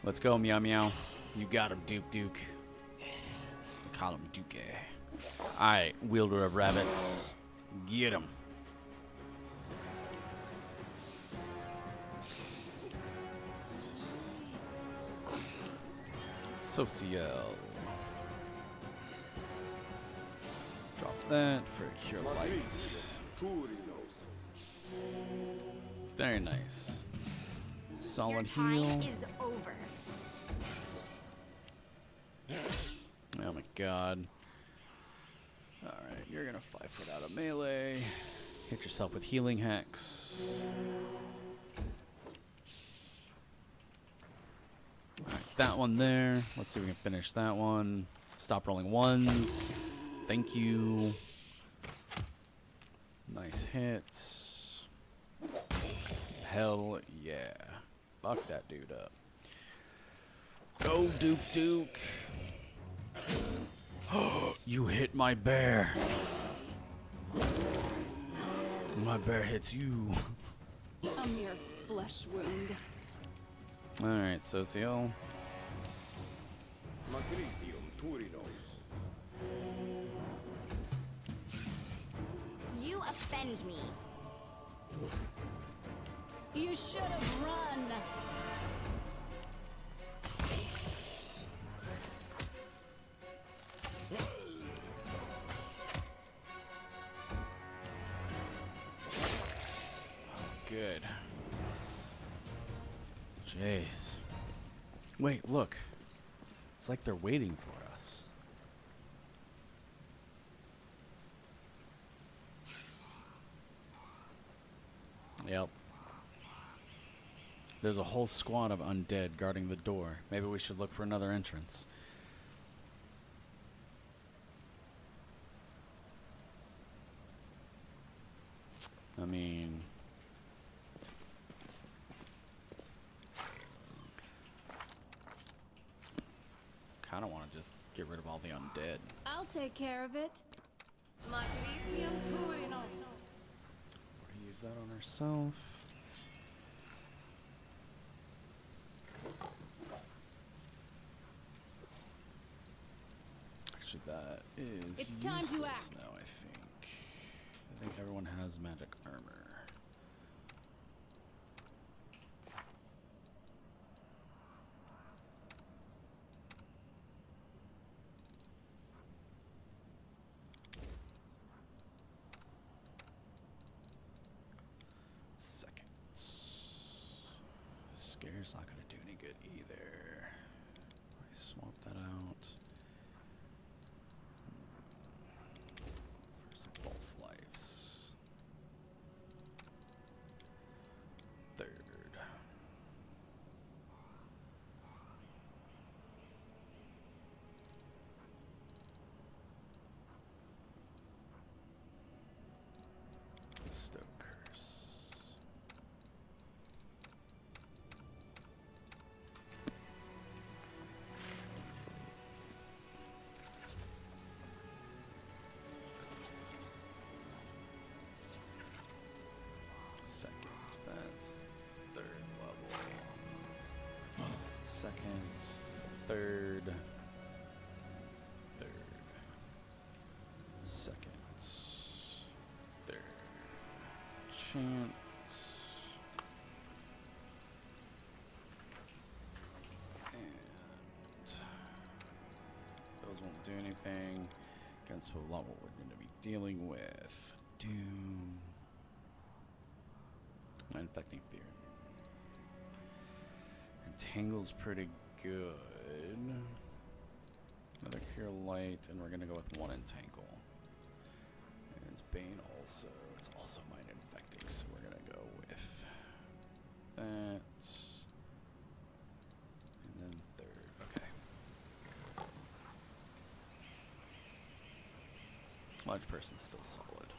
Let's go, Meow Meow. You got him, Duke Duke. Call him Duke. Alright, wielder of rabbits. Get him. Social. Drop that for Cure Light. Very nice. Solid Your heal. time is over. Oh my god. Alright, you're gonna 5-foot out of melee. Hit yourself with healing hex. Alright, that one there. Let's see if we can finish that one. Stop rolling ones. Thank you. Nice hits. Hell yeah. Fuck that dude up. Go, Duke Duke. You hit my bear. My bear hits you. A mere flesh wound. Alright, Socio. You offend me. You should have run. Good. Jeez. Wait, look. It's like they're waiting for us. Yep. There's a whole squad of undead guarding the door. Maybe we should look for another entrance. I mean, kind of want to just get rid of all the undead. I'll take care of it. Magnesium Turinos. Or use that on herself. Actually, that is It's time to useless act. now, I think. I think everyone has magic armor. Seconds. Scare's not gonna do any good either. I swap that out for some false lives. Third. Bestow curse. Seconds, that's third level. Second, third, second, third. Chance. And those won't do anything against a lot what we're going to be dealing with. Doom. Infecting fear. Entangle's pretty good. Another cure light, and we're gonna go with one entangle. And it's Bane also. It's also mind infecting, so we're gonna go with that. And then third. Okay. Large person's still solid.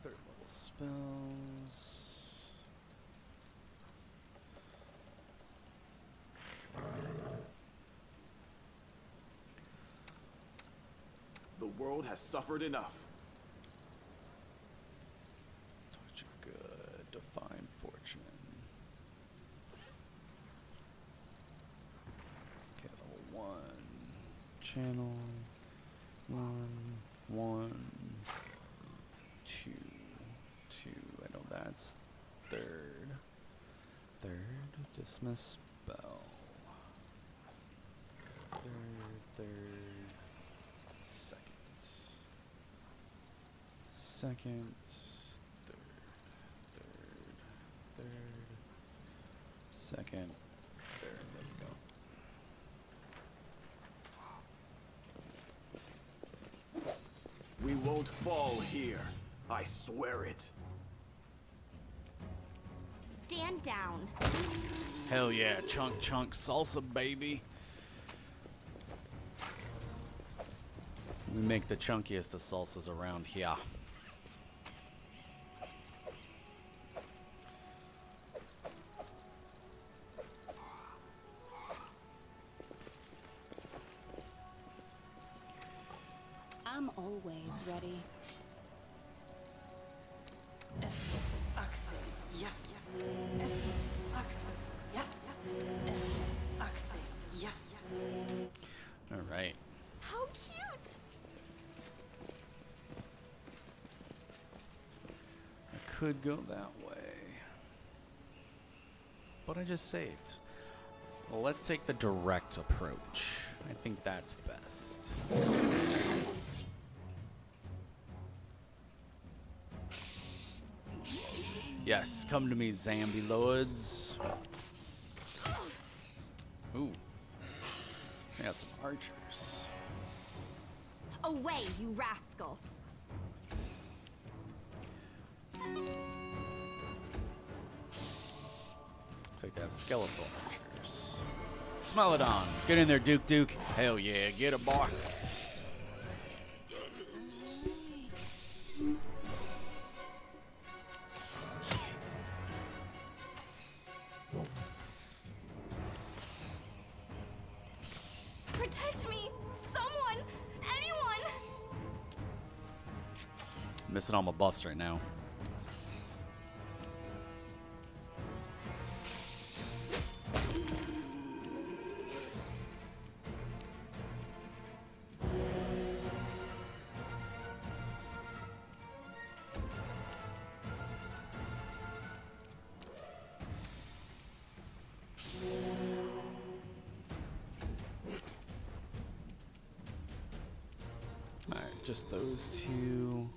Third level spells. The world has suffered enough. Touch of good, divine fortune. Okay, level 1. Channel. 1. 2. I know that's third. Dismiss spell. Third. Second. Third. Second. Third. There we go. We won't fall here. I swear it. Stand down. Hell yeah, chunk salsa, baby. We make the chunkiest of salsas around here. I'm always ready. Yes. Yes. All right. How cute! I could go that way, but I just saved. Well, let's take the direct approach. I think that's best. Yes, come to me, zombie lords. Ooh. I got some archers. Away, you rascal! Looks like they have skeletal archers. Smell it on. Get in there, Duke. Hell yeah, get a boy. Missing all my buffs right now. Alright, just those two.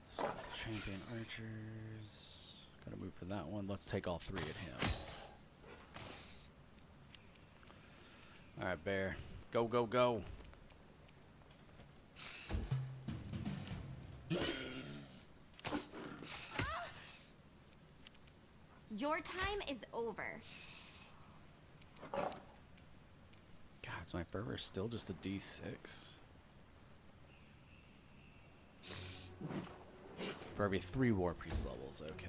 Stop the champion archers. Gotta move for that one. Let's take all three at him. Alright, Bear. Go, go, go. Your time is over. God, is my fervor still just a D6? For every 3 war priest levels, okay.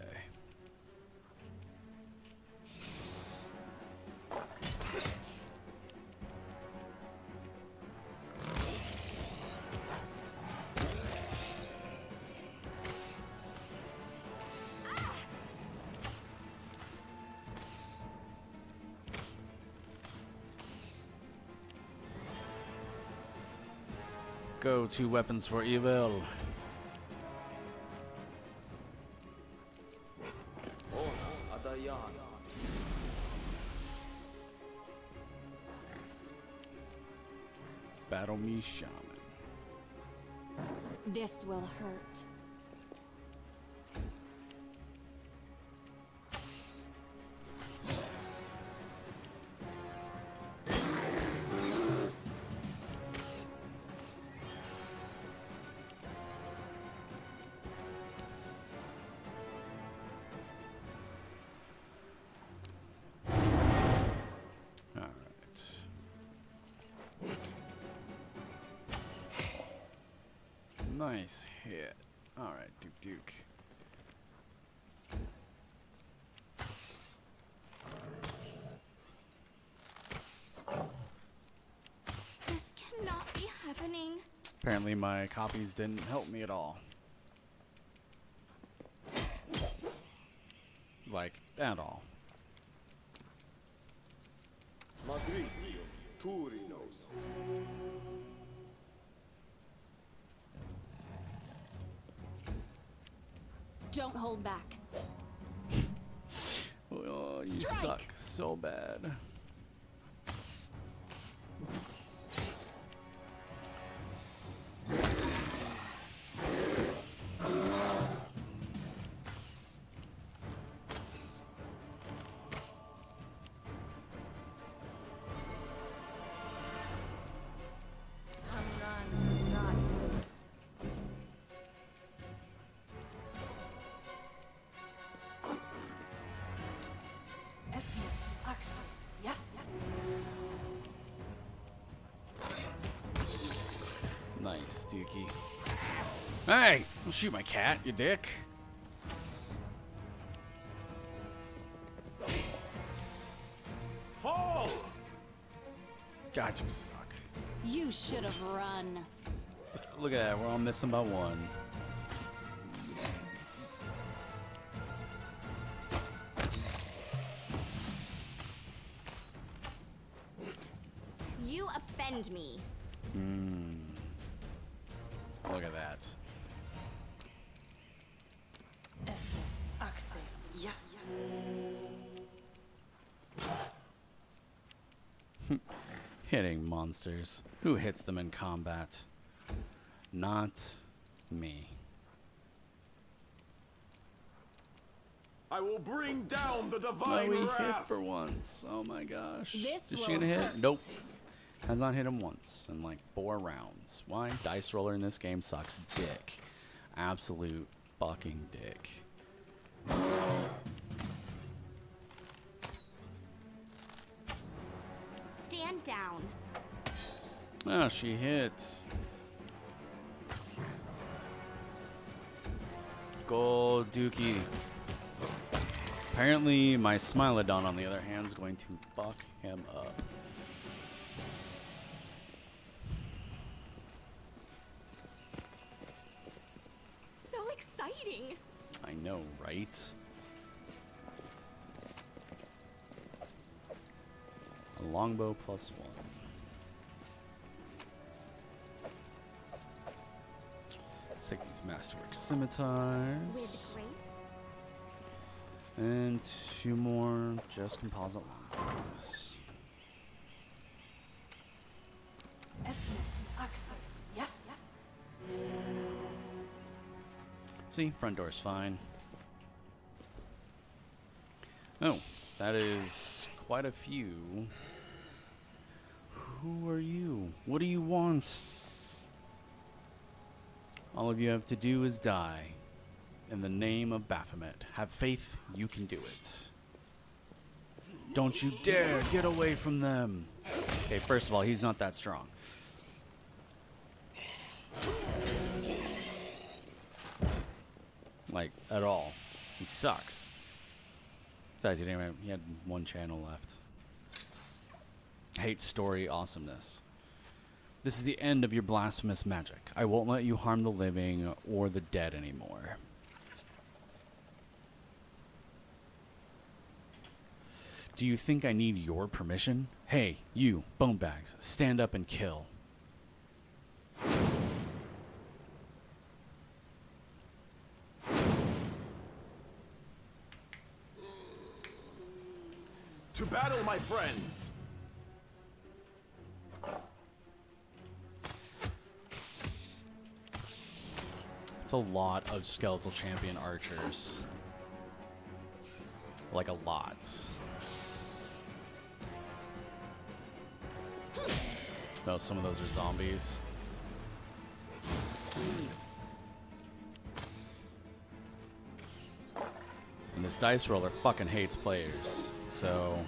Go to weapons for evil. Battle me, shaman. This will hurt. Nice hit. Alright, Duke. This cannot be happening. Apparently my copies didn't help me at all. Like, at all. Don't hold back. Oh, you Strike. suck so bad. Yes. Nice, Dookie. Hey! Don't shoot my cat, you dick. Fall! God, you suck. You should have run. Look at that, we're all missing by 1. You offend me. Look at that. Yes. Hitting monsters. Who hits them in combat? Not me. I will bring down the Oh, divine he hit wrath. for once. Oh my gosh. This Is she will gonna hit? hurt. Nope. Has not hit him once in like 4 rounds. Why? Dice roller in this game sucks dick. Absolute fucking dick. Stand down. Oh, she hit. Go, Dookie. Apparently, my Smilodon, on the other hand, is going to fuck him up. exciting. I know, right? A longbow +1. Let's take these masterwork scimitars. With grace. And 2 more just composite longbows. Yes. See, front door's fine. Oh, that is quite a few. Who are you? What do you want? All of you have to do is die. In the name of Baphomet. Have faith, you can do it. Don't you dare get away from them. Okay, first of all, he's not that strong. Like, at all. He sucks. Besides, he had 1 channel left. Hate story awesomeness. This is the end of your blasphemous magic. I won't let you harm the living or the dead anymore. Do you think I need your permission? Hey, you, bonebags, stand up and kill. To battle, my friends! It's a lot of skeletal champion archers. Like a lot. Oh, some of those are zombies. And this dice roller fucking hates players, so...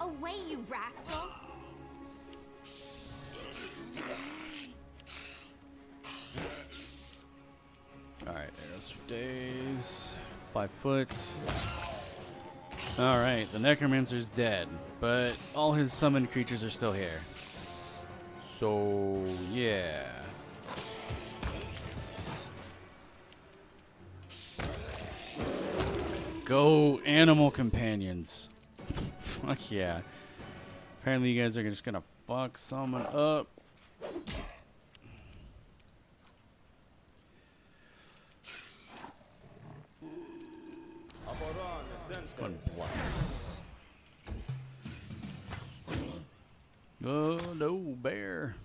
Away, you rascal. Alright, arrows for days. 5 foot. Alright, the necromancer's dead, but all his summoned creatures are still here. So, yeah. Go, animal companions. Fuck yeah. Apparently you guys are just gonna fuck someone up. One bless. Oh no, bear.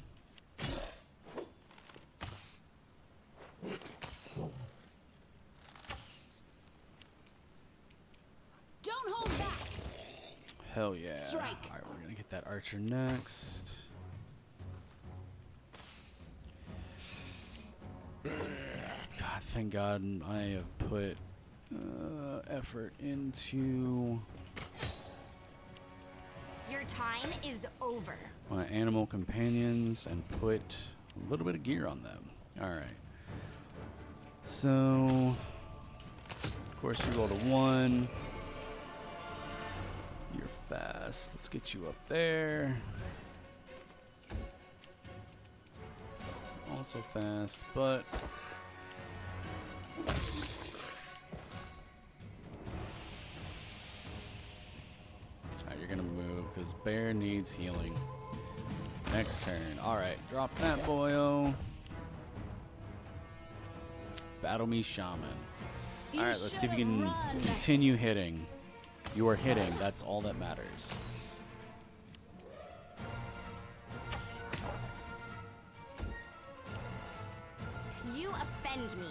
Don't hold back. Hell yeah. Strike. Alright, we're gonna get that archer next. God, thank God I have put effort into Your time is over. my animal companions and put a little bit of gear on them. Alright. So, of course, you rolled a 1. You're fast. Let's get you up there. Also fast, but alright, you're gonna move because bear needs healing. Next turn. Alright, drop that boyo. Battle me, shaman. Alright, let's see if we can continue hitting. You are hitting, that's all that matters. You offend me.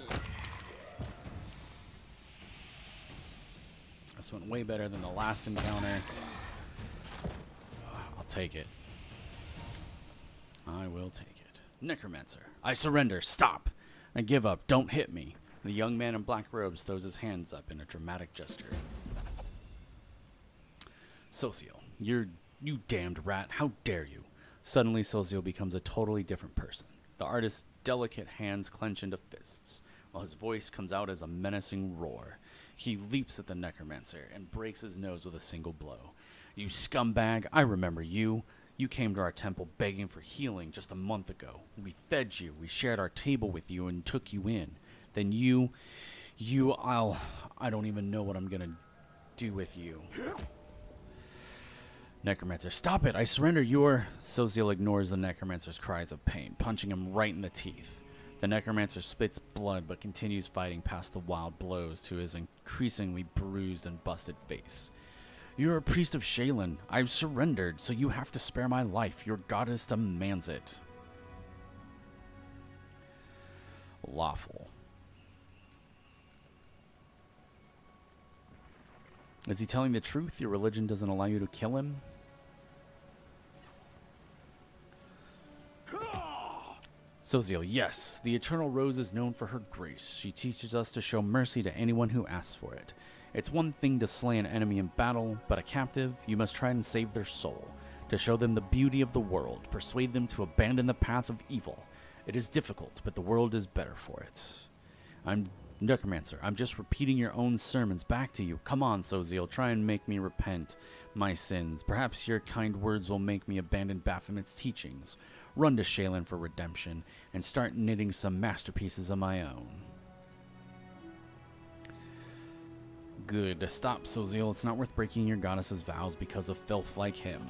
This went way better than the last encounter. I'll take it. I will take it. Necromancer, I surrender. Stop. I give up. Don't hit me. The young man in black robes throws his hands up in a dramatic gesture. Socio, you damned rat. How dare you? Suddenly, Socio becomes a totally different person. The artist's delicate hands clench into fists, while his voice comes out as a menacing roar. He leaps at the necromancer and breaks his nose with a single blow. You scumbag, I remember you. You came to our temple begging for healing just a month ago. We fed you, we shared our table with you and took you in. Then I don't even know what I'm gonna do with you. Necromancer, stop it, I surrender your... Soziel ignores the necromancer's cries of pain, punching him right in the teeth. The necromancer spits blood but continues fighting past the wild blows to his increasingly bruised and busted face. You're a priest of Shaylin. I've surrendered, so you have to spare my life. Your goddess demands it. Lawful. Is he telling the truth? Your religion doesn't allow you to kill him? Soziel, yes. The Eternal Rose is known for her grace. She teaches us to show mercy to anyone who asks for it. It's one thing to slay an enemy in battle, but a captive, you must try and save their soul. To show them the beauty of the world, persuade them to abandon the path of evil. It is difficult, but the world is better for it. I'm Necromancer. I'm just repeating your own sermons back to you. Come on, Soziel, try and make me repent my sins. Perhaps your kind words will make me abandon Baphomet's teachings, run to Shaylin for redemption, and start knitting some masterpieces of my own. Good. Stop, Soziel. It's not worth breaking your goddess's vows because of filth like him.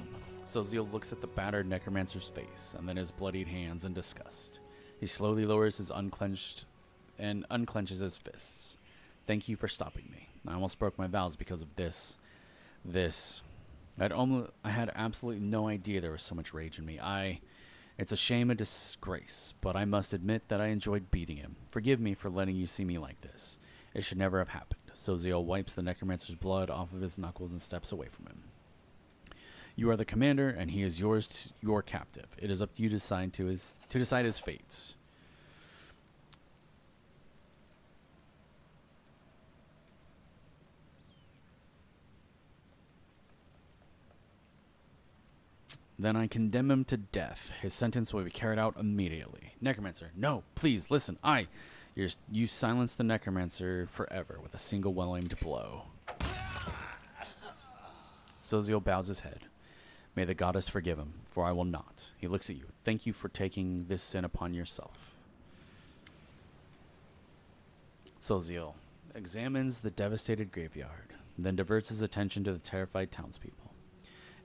Soziel looks at the battered necromancer's face, and then his bloodied hands in disgust. He slowly lowers his unclenched and unclenches his fists. Thank you for stopping me. I almost broke my vows because of this. I had absolutely no idea there was so much rage in me. It's a shame, a disgrace, but I must admit that I enjoyed beating him. Forgive me for letting you see me like this. It should never have happened. Soziel wipes the necromancer's blood off of his knuckles and steps away from him. You are the commander, and he is your captive. It is up to you to decide his fates. Then I condemn him to death. His sentence will be carried out immediately. Necromancer, no, please, listen, you silence the necromancer forever with a single well-aimed blow. Soziel bows his head. May the goddess forgive him, for I will not. He looks at you. Thank you for taking this sin upon yourself. Soziel examines the devastated graveyard, then diverts his attention to the terrified townspeople.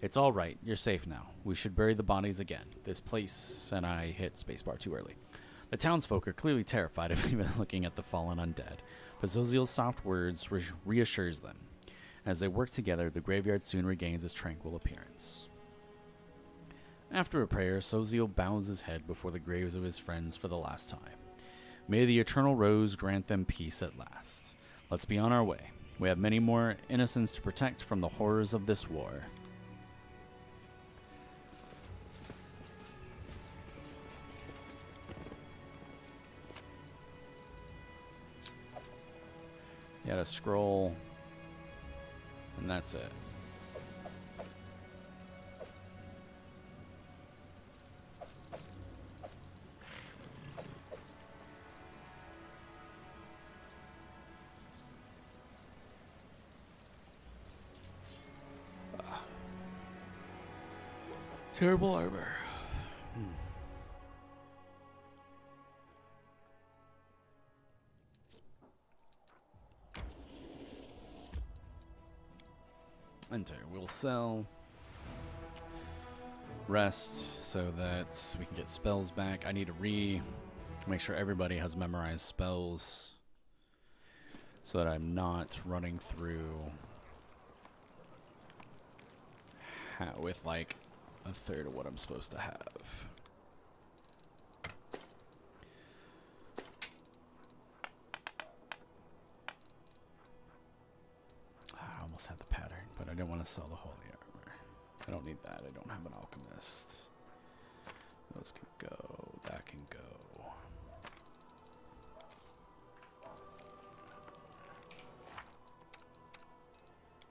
It's all right. You're safe now. We should bury the bodies again. This place... And I hit spacebar too early. The townsfolk are clearly terrified of even looking at the fallen undead, but Soziel's soft words reassures them. As they work together, the graveyard soon regains its tranquil appearance. After a prayer, Soziel bows his head before the graves of his friends for the last time. May the Eternal Rose grant them peace at last. Let's be on our way. We have many more innocents to protect from the horrors of this war. You gotta scroll, and that's it. Terrible armor. Enter. We'll sell. Rest so that we can get spells back. I need to make sure everybody has memorized spells so that I'm not running through with like a third of what I'm supposed to have. I almost had the pattern, but I didn't want to sell the holy armor. I don't need that. I don't have an alchemist. Those can go. That can go.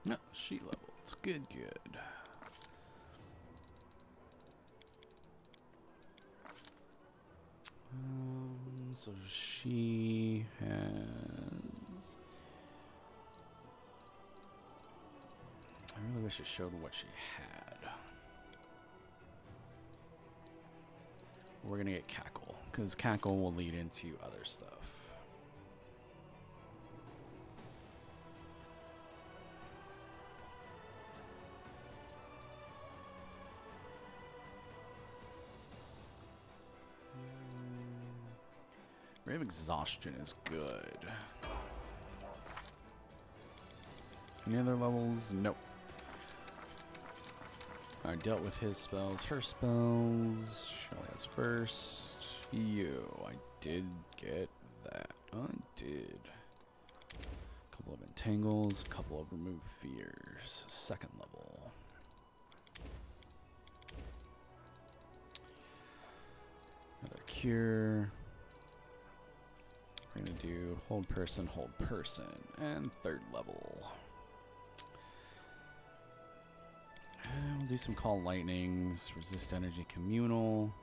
No, sheet level. It's good, good. So she has wish it showed what she had. We're gonna get Cackle, because Cackle will lead into other stuff. Brave Exhaustion is good. Any other levels? Nope. I dealt with his spells, her spells. Shirley has first. You. I did get that. I did. A couple of entangles, a couple of remove fears. Second level. Another cure. We're gonna do hold person, and third level. And we'll do some call lightnings, resist energy communal.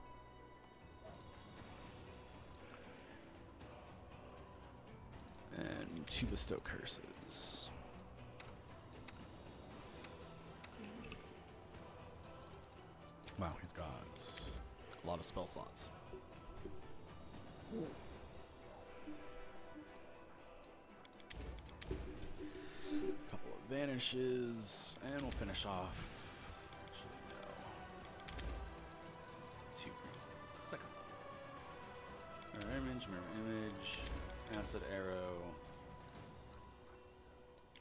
And 2 bestow curses. Wow, he's got a lot of spell slots. Couple of vanishes, and we'll finish off. Actually, no. 2 priests. Second level. Mirror image, acid arrow,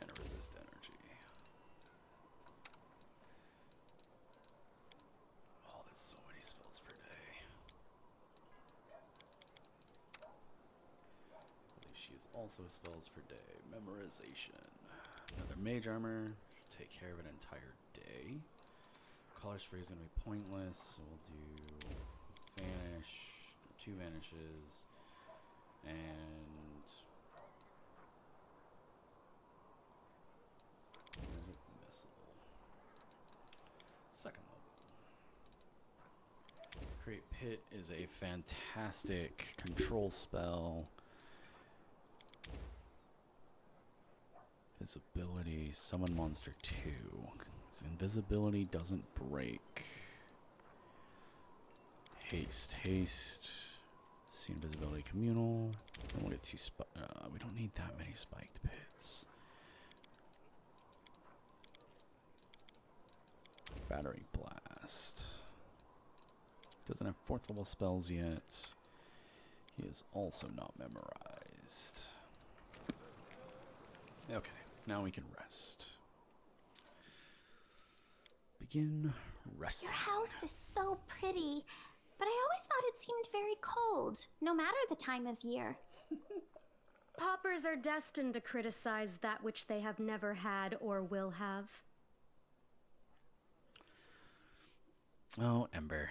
and a resist energy. Oh, that's so many spells per day. I believe she is also spells per day. Memorization. Another mage armor. Should take care of an entire day. Color spray is going to be pointless, so we'll do vanish, 2 vanishes, and missile. Second level. Create Pit is a fantastic control spell. Visibility, summon monster 2. Its invisibility doesn't break. Haste. See invisibility communal. Then we'll get 2 we don't need that many spiked pits. Battery blast. Doesn't have 4th level spells yet. He is also not memorized. Okay, now we can rest. Begin resting. Your house is so pretty, but I always thought it seemed very cold, no matter the time of year. Paupers are destined to criticize that which they have never had or will have. Oh, Ember.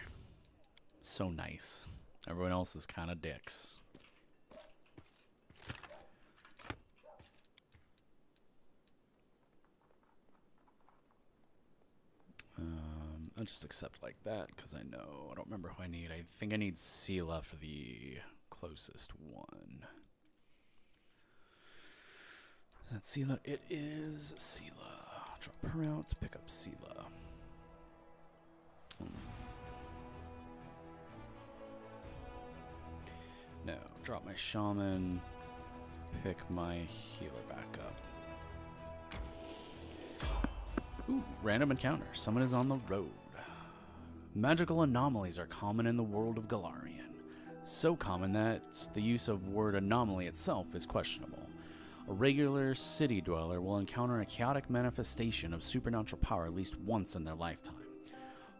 So nice. Everyone else is kind of dicks. I'll just accept like that because I know. I don't remember who I need. I think I need Sela for the closest one. Is that Sela? It is Sela. Drop her out to pick up Sela. No, drop my shaman. Pick my healer back up. Ooh, random encounter. Someone is on the road. Magical anomalies are common in the world of Galarian. So common that the use of word anomaly itself is questionable. A regular city dweller will encounter a chaotic manifestation of supernatural power at least once in their lifetime.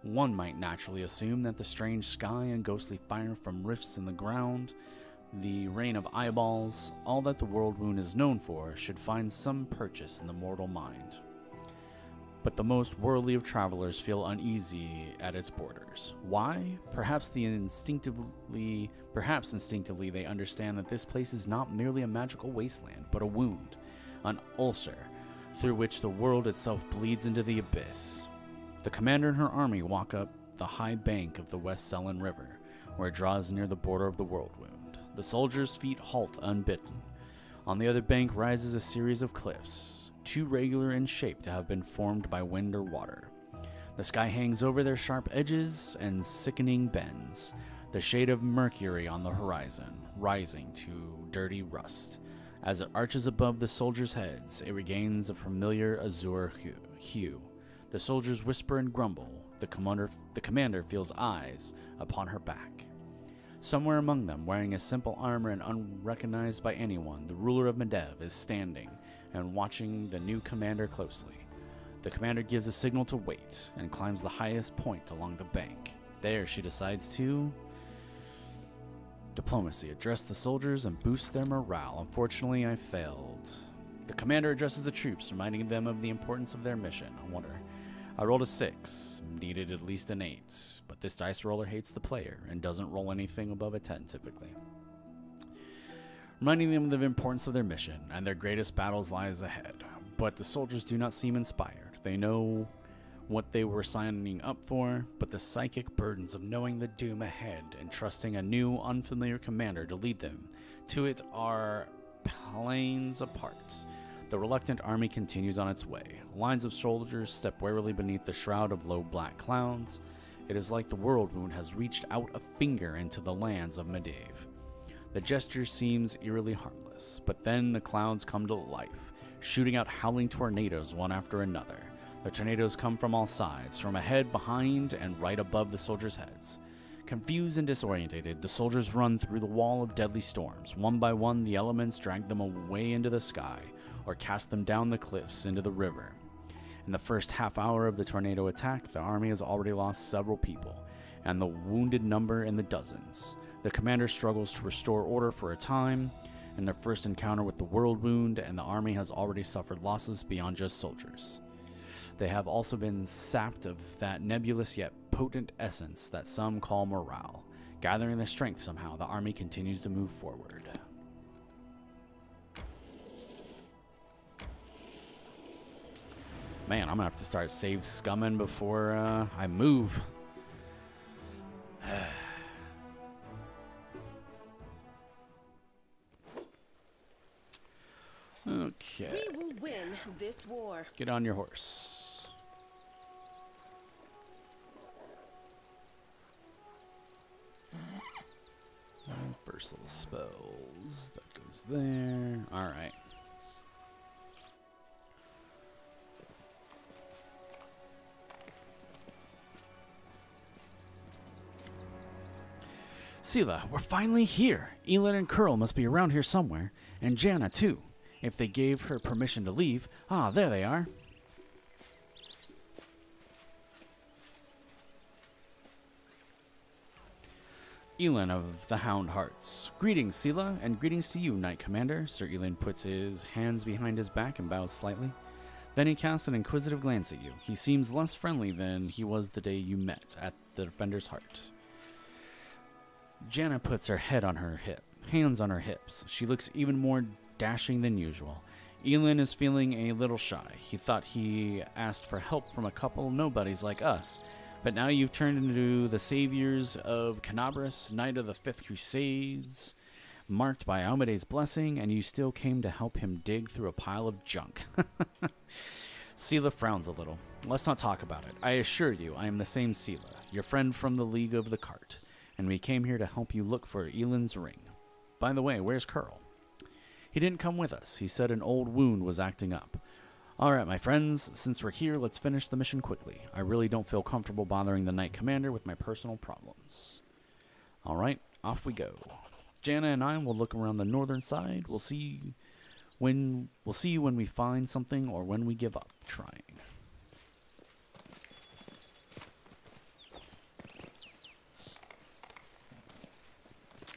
One might naturally assume that the strange sky and ghostly fire from rifts in the ground, the rain of eyeballs, all that the world wound is known for, should find some purchase in the mortal mind. But the most worldly of travelers feel uneasy at its borders. Why? Perhaps instinctively they understand that this place is not merely a magical wasteland, but a wound, an ulcer, through which the world itself bleeds into the abyss. The commander and her army walk up the high bank of the West Selen River, where it draws near the border of the world wound. The soldiers' feet halt unbidden. On the other bank rises a series of cliffs. too regular in shape to have been formed by wind or water. The sky hangs over their sharp edges and sickening bends, the shade of mercury on the horizon, rising to dirty rust. As it arches above the soldiers' heads, it regains a familiar azure hue. The soldiers whisper and grumble. The commander feels eyes upon her back. Somewhere among them, wearing a simple armor and unrecognized by anyone, the ruler of Medev is standing and watching the new commander closely. The commander gives a signal to wait and climbs the highest point along the bank. There, she decides to diplomacy, address the soldiers and boost their morale. Unfortunately, I failed. The commander addresses the troops, reminding them of the importance of their mission. I rolled a 6, needed at least an 8, but this dice roller hates the player and doesn't roll anything above a 10 typically. Reminding them of the importance of their mission and their greatest battles lies ahead. But the soldiers do not seem inspired. They know what they were signing up for, but the psychic burdens of knowing the doom ahead and trusting a new, unfamiliar commander to lead them to it are planes apart. The reluctant army continues on its way. Lines of soldiers step warily beneath the shroud of low black clouds. It is like the world moon has reached out a finger into the lands of Medev. The gesture seems eerily harmless, but then the clouds come to life, shooting out howling tornadoes one after another. The tornadoes come from all sides, from ahead, behind, and right above the soldiers' heads. Confused and disorientated, the soldiers run through the wall of deadly storms. One by one, the elements drag them away into the sky, or cast them down the cliffs into the river. In the first half hour of the tornado attack, the army has already lost several people, and the wounded number in the dozens. The commander struggles to restore order for a time, in their first encounter with the world wound, and the army has already suffered losses beyond just soldiers. They have also been sapped of that nebulous yet potent essence that some call morale. Gathering their strength somehow, the army continues to move forward. Man, I'm gonna have to start save scumming before I move. Okay. We will win this war. Get on your horse. Burst little spells. That goes there. Alright. Sela, we're finally here. Elin and Curl must be around here somewhere. And Jana, too. If they gave her permission to leave. Ah, there they are. Elin of the Hound Hearts. Greetings, Sela, and greetings to you, Knight Commander. Sir Elin puts his hands behind his back and bows slightly. Then he casts an inquisitive glance at you. He seems less friendly than he was the day you met at the Defender's Heart. Jana puts her head on her hip, hands on her hips. She looks even more dashing than usual. Elin is feeling a little shy. He thought he asked for help from a couple nobodies like us. But now you've turned into the saviors of Canabras, Knight of the Fifth Crusades, marked by Almede's blessing, and you still came to help him dig through a pile of junk. Sela frowns a little. Let's not talk about it. I assure you, I am the same Sela, your friend from the League of the Cart, and we came here to help you look for Elin's ring. By the way, where's Curl? He didn't come with us. He said an old wound was acting up. All right, my friends, since we're here, let's finish the mission quickly. I really don't feel comfortable bothering the Knight Commander with my personal problems. All right, off we go. Jana and I will look around the northern side. We'll see you when we find something or when we give up trying.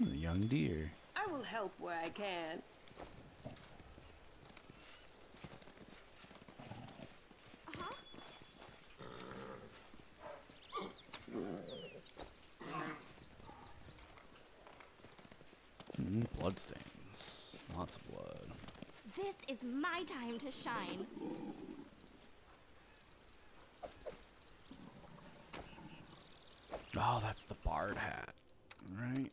A young deer. I will help where I can. Bloodstains. Lots of blood. This is my time to shine. Oh, that's the bard hat, right?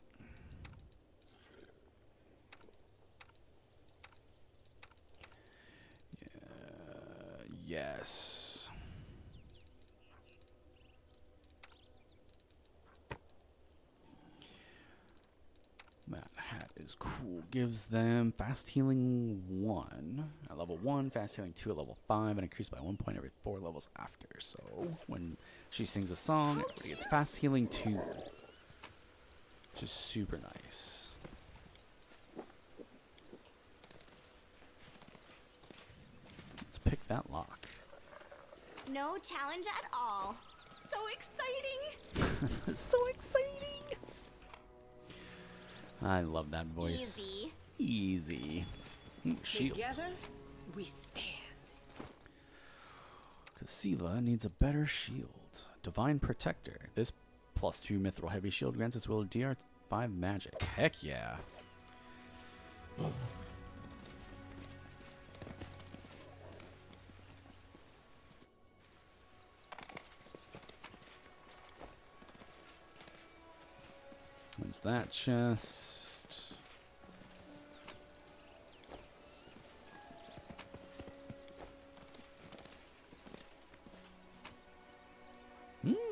Yeah. dress. That hat is cool. Gives them fast healing 1 at level 1, fast healing 2 at level 5, and increased by 1 point every 4 levels after. So when she sings a song, everybody gets fast healing 2. Which is super nice. Let's pick that lock. No challenge at all. So exciting! So exciting! I love that voice. Easy. Easy. Shield. Together, we stand. Casila needs a better shield. Divine Protector. This +2 mithril heavy shield grants its will DR5 magic. Heck yeah. What's that chest?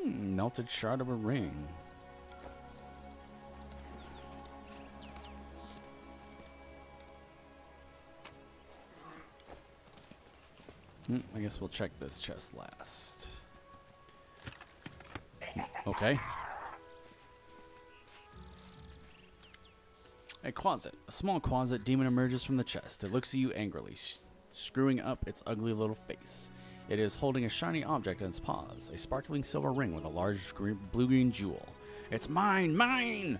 Melted shard of a ring. I guess we'll check this chest last. Okay. A closet. A small closet demon emerges from the chest. It looks at you angrily, screwing up its ugly little face. It is holding a shiny object in its paws, a sparkling silver ring with a large blue-green jewel. It's mine! Mine!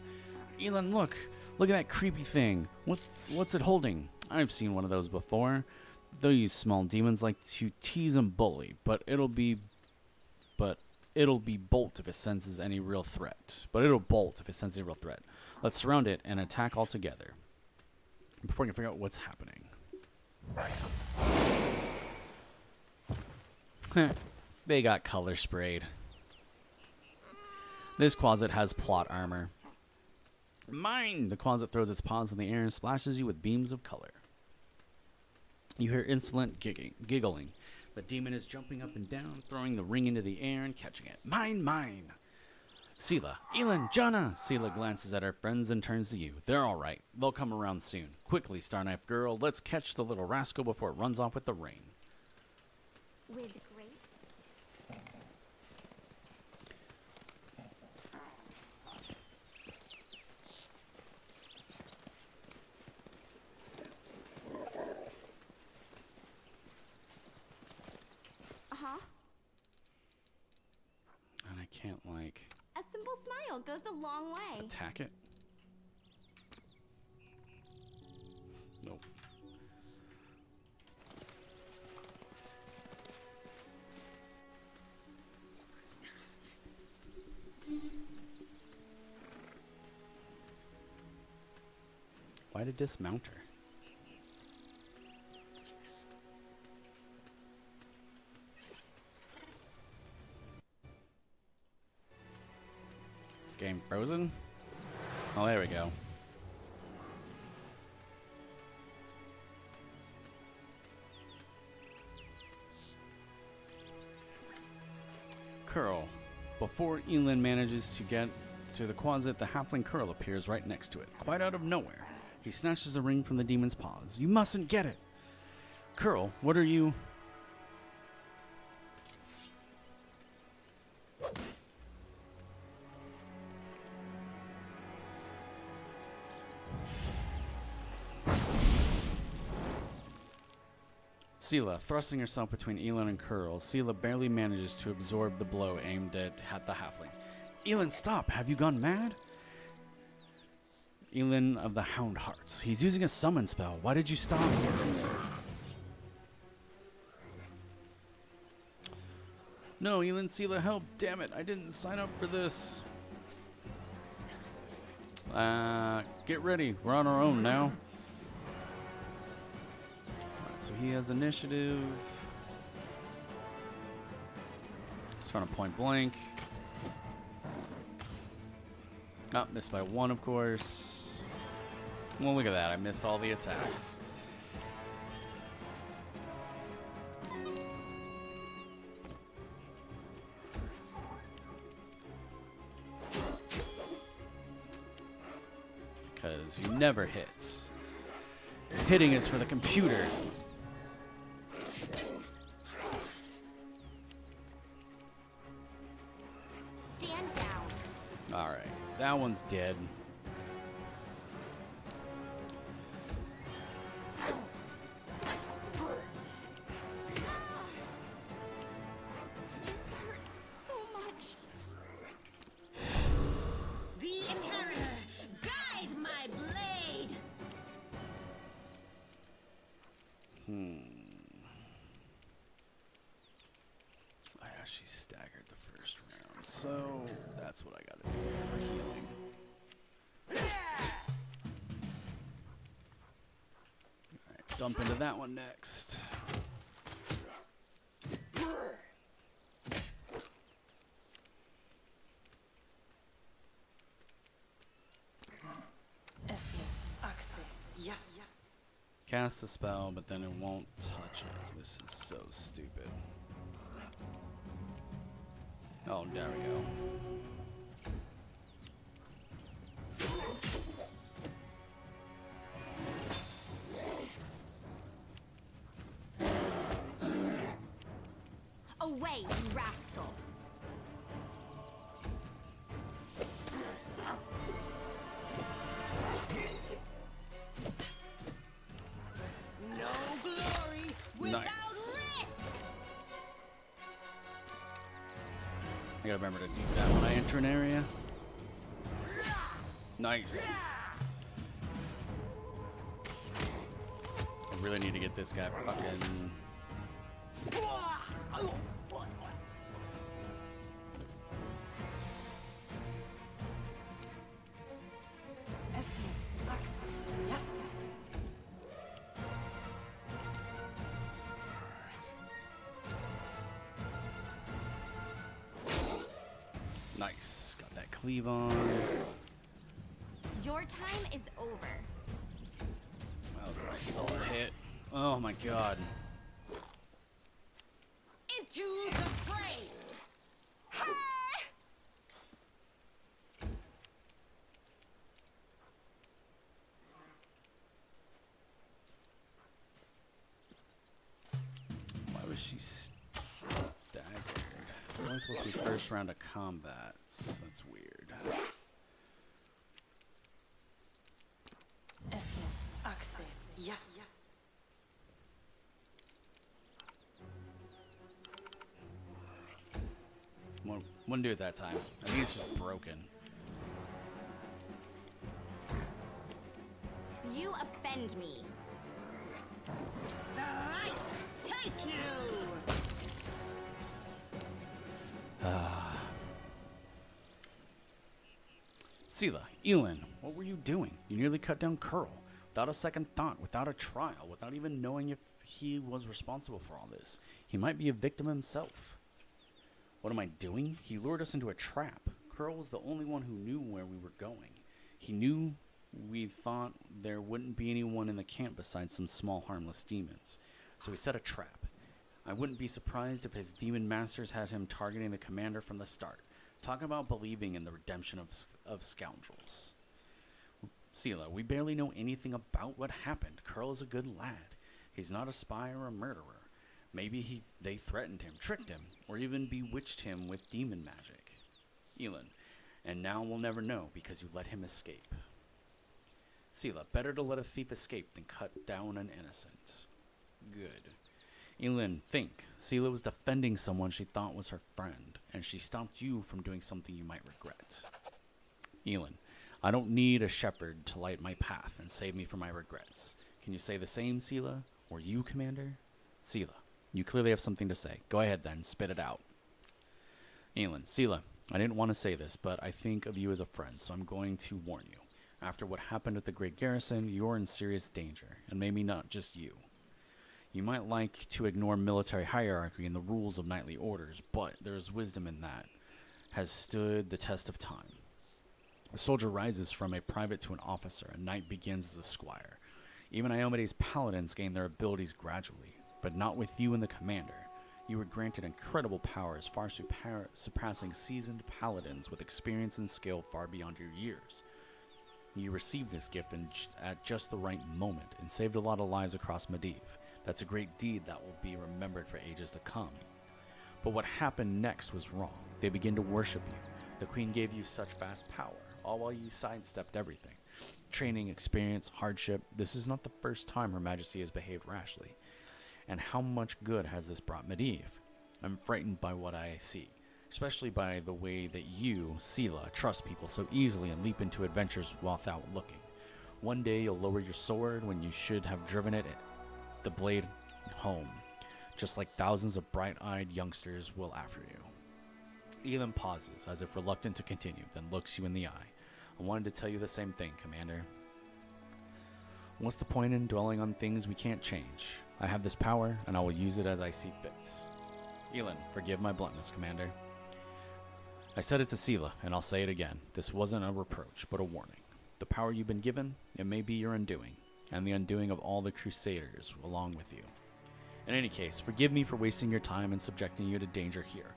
Elin, look! Look at that creepy thing. What's it holding? I've seen one of those before. These small demons like to tease and bully, but it'll be bolt if it senses any real threat. Let's surround it and attack all together. Before we can figure out what's happening. They got color sprayed. This closet has plot armor. Mine! The closet throws its paws in the air and splashes you with beams of color. You hear insolent giggling. The demon is jumping up and down, throwing the ring into the air and catching it. Mine, mine! Sela, Elin, Jana! Sela glances at her friends and turns to you. They're alright. They'll come around soon. Quickly, Starknife girl, let's catch the little rascal before it runs off with the rain. With grace. Uh-huh. And I can't, like, A simple smile goes a long way. attack it? Nope. Why did dismount her? This game frozen? Oh, there we go. Curl. Before Elin manages to get to the closet, the halfling Curl appears right next to it, quite out of nowhere. He snatches the ring from the demon's paws. You mustn't get it! Curl, what are you... Sela, thrusting herself between Elin and Curl, Sela barely manages to absorb the blow aimed at the halfling. Elin, stop! Have you gone mad? Elin of the Hound Hearts. He's using a summon spell. Why did you stop? No, Elin, Sela, help! Damn it, I didn't sign up for this. Get ready. We're on our own now. So he has initiative. He's trying to point blank. Oh, missed by 1, of course. Well, look at that. I missed all the attacks. because you never hit. Hitting is for the computer. Stand down. Alright, that one's dead. This hurts so much. The Inheritor, guide my blade. I actually staggered the first round, so that's what I gotta do for healing. Alright, dump into that one next. Yes. Cast the spell, but then it won't touch it. This is so stupid. Oh, there we go. Away, you rascal. No glory without Nice. risk. I gotta remember to do that when I enter an area. Nice. I really need to get this guy fucking... Yes. Nice. Got that cleave on. Your time is over. That was a nice solid hit. Oh my god. Into the fray. Why was she staggered? It's only supposed to be first round of combat. That's weird. Yes. Wouldn't do it that time. I think it's just broken. You offend me. The light take you. Sela, Elin, what were you doing? You nearly cut down Curl. Without a second thought, without a trial, without even knowing if he was responsible for all this. He might be a victim himself. What am I doing? He lured us into a trap. Curl was the only one who knew where we were going. He knew we thought there wouldn't be anyone in the camp besides some small harmless demons. So he set a trap. I wouldn't be surprised if his demon masters had him targeting the commander from the start. Talk about believing in the redemption of scoundrels. Sela, we barely know anything about what happened. Curl is a good lad. He's not a spy or a murderer. Maybe they threatened him, tricked him, or even bewitched him with demon magic. Elin, and now we'll never know because you let him escape. Sela, better to let a thief escape than cut down an innocent. Good. Elin, think. Sela was defending someone she thought was her friend, and she stopped you from doing something you might regret. Elin, I don't need a shepherd to light my path and save me from my regrets. Can you say the same, Sela? Or you, Commander? Sela, you clearly have something to say. Go ahead then, spit it out. Elin, Sela, I didn't want to say this, but I think of you as a friend, so I'm going to warn you. After what happened at the Great Garrison, you're in serious danger, and maybe not just you. You might like to ignore military hierarchy and the rules of knightly orders, but there is wisdom in that has stood the test of time. A soldier rises from a private to an officer, a knight begins as a squire. Even Iomede's paladins gain their abilities gradually, but not with you and the commander. You were granted incredible powers far surpassing seasoned paladins with experience and skill far beyond your years. You received this gift at just the right moment and saved a lot of lives across Medivh. That's a great deed that will be remembered for ages to come. But what happened next was wrong. They began to worship you. The Queen gave you such vast power, all while you sidestepped everything. Training, experience, hardship. This is not the first time Her Majesty has behaved rashly. And how much good has this brought Medivh? I'm frightened by what I see, especially by the way that you, Sela, trust people so easily and leap into adventures without looking. One day you'll lower your sword when you should have driven the blade home, just like thousands of bright-eyed youngsters will after you. Elin pauses, as if reluctant to continue, then looks you in the eye. I wanted to tell you the same thing, Commander. What's the point in dwelling on things we can't change? I have this power, and I will use it as I see fit. Elin, forgive my bluntness, Commander. I said it to Sela, and I'll say it again. This wasn't a reproach, but a warning. The power you've been given, it may be your undoing, and the undoing of all the Crusaders along with you. In any case, forgive me for wasting your time and subjecting you to danger here.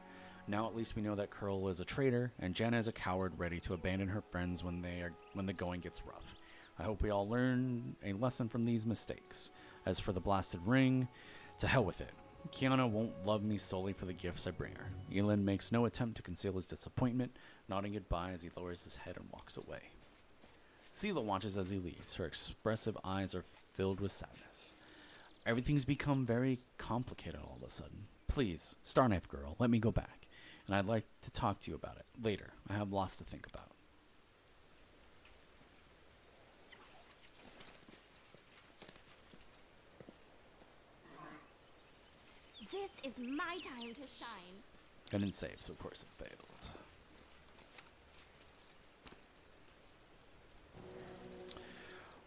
Now at least we know that Curl is a traitor, and Janna is a coward ready to abandon her friends when the going gets rough. I hope we all learn a lesson from these mistakes. As for the blasted ring, to hell with it. Kiana won't love me solely for the gifts I bring her. Elin makes no attempt to conceal his disappointment, nodding goodbye as he lowers his head and walks away. Sela watches as he leaves. Her expressive eyes are filled with sadness. Everything's become very complicated all of a sudden. Please, Starknife Girl, let me go back, and I'd like to talk to you about it later. I have lots to think about. This is my time to shine. I didn't save, so of course it failed.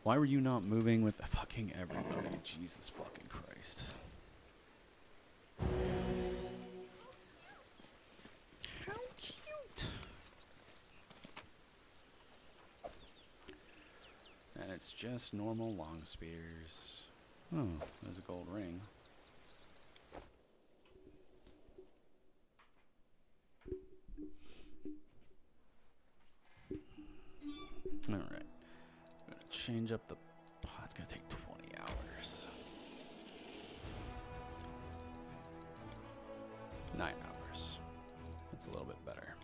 Why were you not moving with fucking everybody? Jesus fucking Christ. How cute. And it's just normal long spears. Oh, there's a gold ring. Alright. I'm gonna change up the. Oh, it's gonna take 20 hours. 9 hours. That's a little bit better.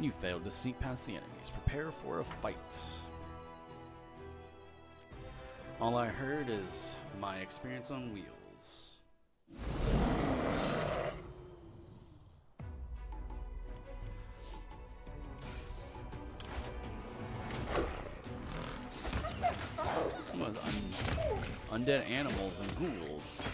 You failed to sneak past the enemies. Prepare for a fight. All I heard is my experience on wheels. Undead animals and ghouls.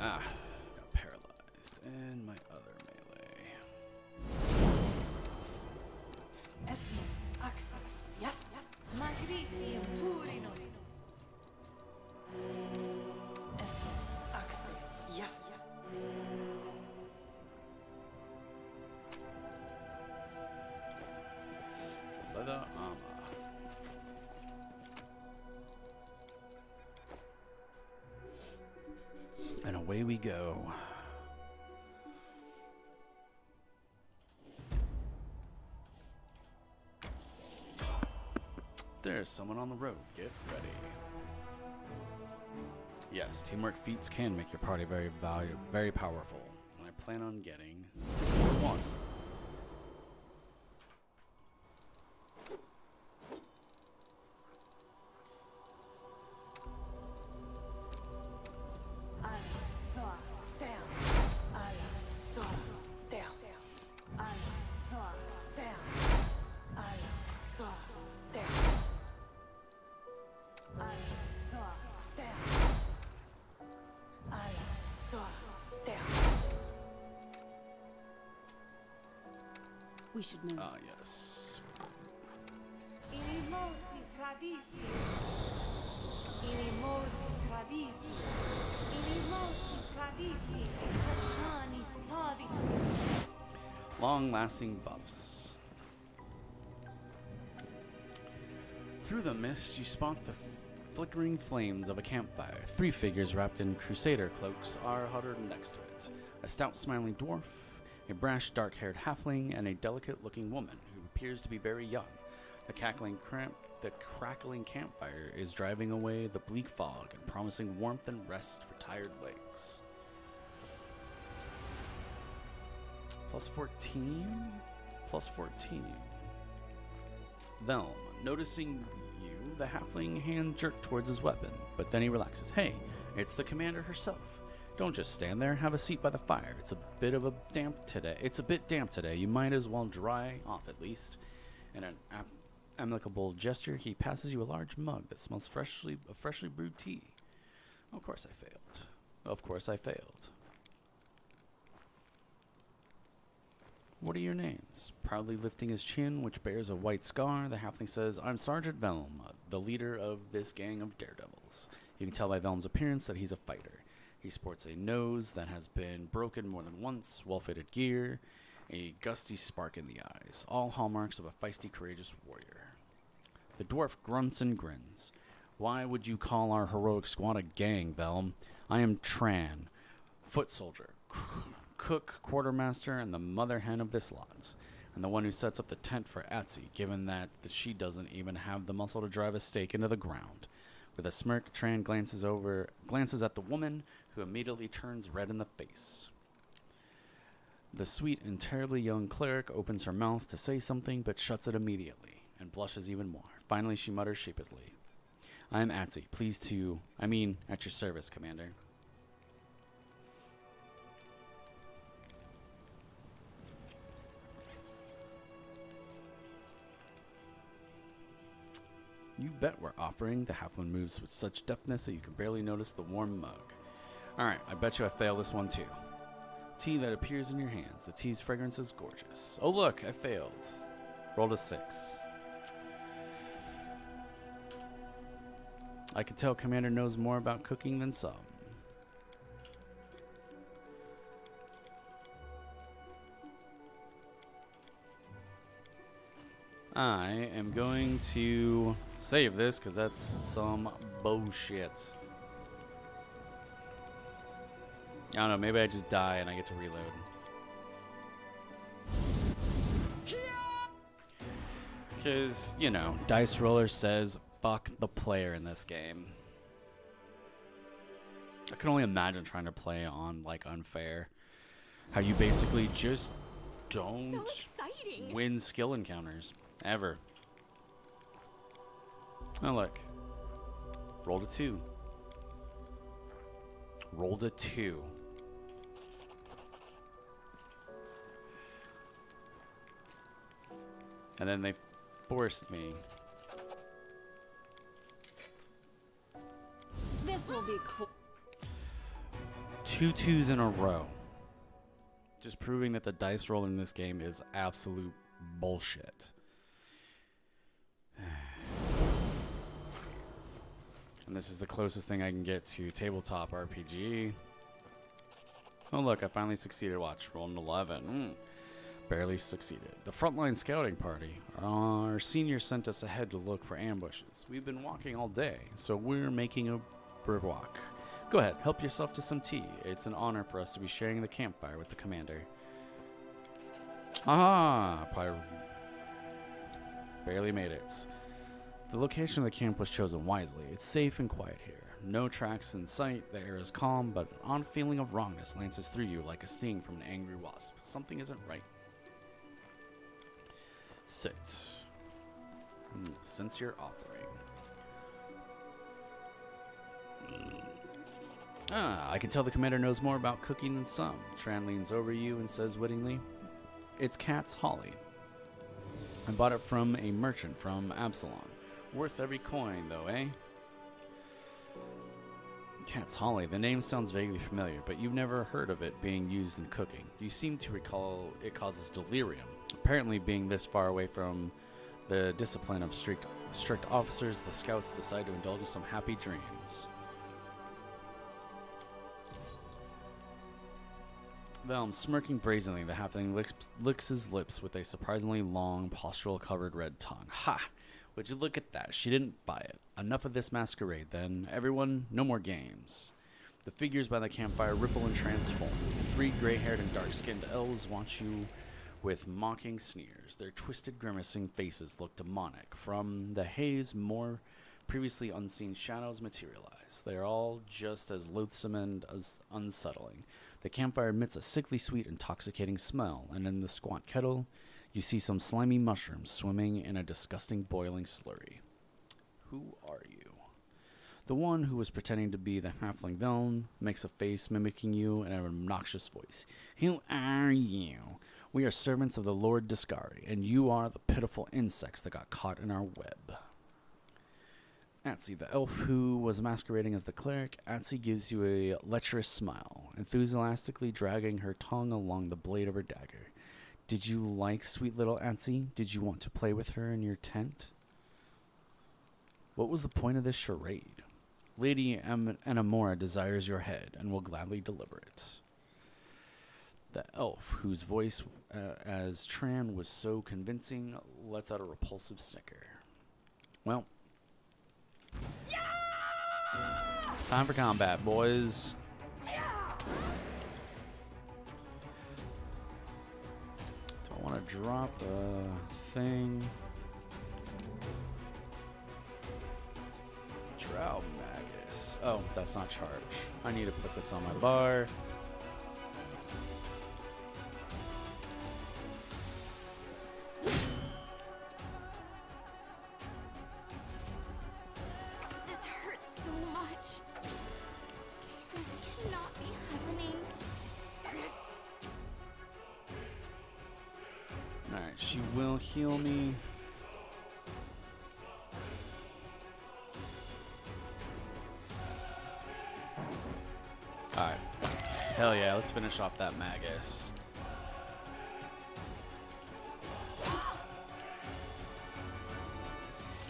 Ah, got paralyzed. And my other melee. Esmo, Axel, yes, Magritium Turinos. Esmo, Axel, yes. Leather armor. And away we go. There's someone on the road. Get ready. Yes, teamwork feats can make your party very powerful. And I plan on getting to tier 1. We should move. Ah, yes. Inimosi travisi. Inimosi travisi. Fradisi. Ililosi Fradisi. Tashani Savitu. Long-lasting buffs. Through the mist, you spot the flickering flames of a campfire. 3 figures wrapped in crusader cloaks are huddled next to it. A stout, smiling dwarf, a brash, dark-haired halfling, and a delicate-looking woman who appears to be very young. The crackling campfire is driving away the bleak fog and promising warmth and rest for tired legs. Plus 14? Plus 14. Velm, noticing you, the halfling hand jerked towards his weapon, but then he relaxes. Hey, it's the commander herself. Don't just stand there, have a seat by the fire. It's a bit damp today. You might as well dry off at least. In an amicable gesture, he passes you a large mug that smells of freshly brewed tea. Of course I failed. What are your names? Proudly lifting his chin, which bears a white scar, the halfling says, I'm Sergeant Velm, the leader of this gang of daredevils. You can tell by Velm's appearance that he's a fighter. He sports a nose that has been broken more than once, well-fitted gear, a gusty spark in the eyes, all hallmarks of a feisty, courageous warrior. The dwarf grunts and grins. Why would you call our heroic squad a gang, Velm? I am Tran, foot soldier, cook, quartermaster, and the mother hen of this lot, and the one who sets up the tent for Atsi, given that she doesn't even have the muscle to drive a stake into the ground. With a smirk, Tran glances at the woman, who immediately turns red in the face. The sweet and terribly young cleric opens her mouth to say something, but shuts it immediately, and blushes even more. Finally, she mutters sheepishly, I am at your service, Commander. You bet we're offering. The halfling moves with such deftness that you can barely notice the warm mug. Alright, I bet you I fail this one too. Tea that appears in your hands. The tea's fragrance is gorgeous. Oh look, I failed. Rolled a 6. I can tell Commander knows more about cooking than some. I am going to save this because that's some bullshit. I don't know, maybe I just die and I get to reload. Because, you know, Dice Roller says fuck the player in this game. I can only imagine trying to play on, like, unfair. How you basically just don't win skill encounters. Ever. Oh, look. Rolled a 2. Rolled a 2. And then they forced me. This will be cool. 2 2s in a row. Just proving that the dice roll in this game is absolute bullshit. And this is the closest thing I can get to tabletop RPG. Oh look, I finally succeeded. Watch, rolled an 11. Barely succeeded. The frontline scouting party. Our senior sent us ahead to look for ambushes. We've been walking all day, so we're making a bivouac. Go ahead, help yourself to some tea. It's an honor for us to be sharing the campfire with the commander. Ah, barely made it. The location of the camp was chosen wisely. It's safe and quiet here. No tracks in sight, the air is calm, but an odd feeling of wrongness lances through you like a sting from an angry wasp. Something isn't right. Sit. Since you're offering. I can tell the commander knows more about cooking than some. Tran leans over you and says wittingly, it's cat's holly. I bought it from a merchant from Absalom. Worth every coin, though, eh? Cat's holly. The name sounds vaguely familiar, but you've never heard of it being used in cooking. You seem to recall it causes delirium. Apparently, being this far away from the discipline of strict officers, the scouts decide to indulge in some happy dreams. Velm smirking brazenly, the halfling licks his lips with a surprisingly long, postural-covered red tongue. Ha! Would you look at that? She didn't buy it. Enough of this masquerade, then. Everyone, no more games. The figures by the campfire ripple and transform. 3 gray-haired and dark-skinned elves watch you with mocking sneers. Their twisted, grimacing faces look demonic. From the haze, more previously unseen shadows materialize. They are all just as loathsome and as unsettling. The campfire emits a sickly sweet, intoxicating smell, and in the squat kettle, you see some slimy mushrooms swimming in a disgusting, boiling slurry. Who are you? The one who was pretending to be the halfling villain makes a face mimicking you in an obnoxious voice. Who are you? We are servants of the Lord Discari, and you are the pitiful insects that got caught in our web. Atsi, the elf who was masquerading as the cleric, Atsi gives you a lecherous smile, enthusiastically dragging her tongue along the blade of her dagger. Did you like sweet little Atsi? Did you want to play with her in your tent? What was the point of this charade? Lady Enamora desires your head and will gladly deliver it. The elf, whose voice as Tran was so convincing, lets out a repulsive snicker. Well, time for combat, boys. Do I want to drop a thing? Drow Magus. Oh, that's not charge. I need to put this on my bar. This hurts so much. This cannot be happening. Alright, she will heal me. Alright. Hell yeah, let's finish off that Magus.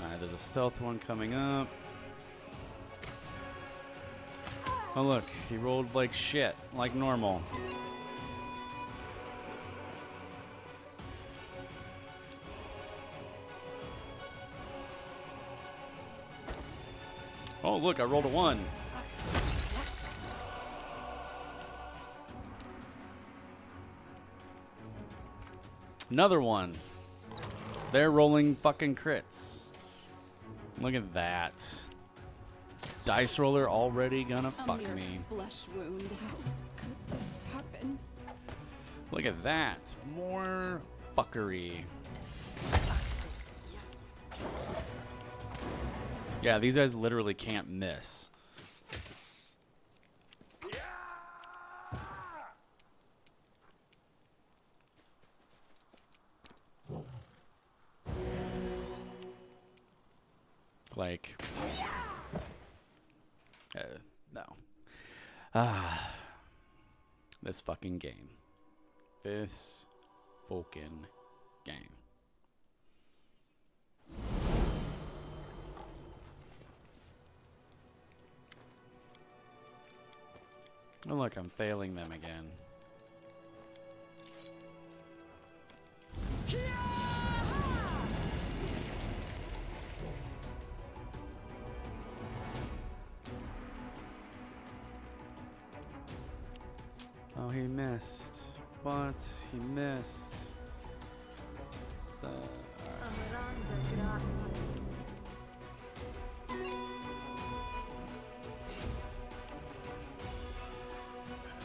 Alright, there's a stealth one coming up. Oh look, he rolled like shit, like normal. Oh look, I rolled a 1. Another one. They're rolling fucking crits. Look at that. Dice roller already gonna fuck me. Flesh wound. How could this happen? Look at that. More fuckery. Yeah, these guys literally can't miss. Like, no. This fucking game. This fucking game. Oh look, I'm failing them again. Oh, he missed. What? He missed.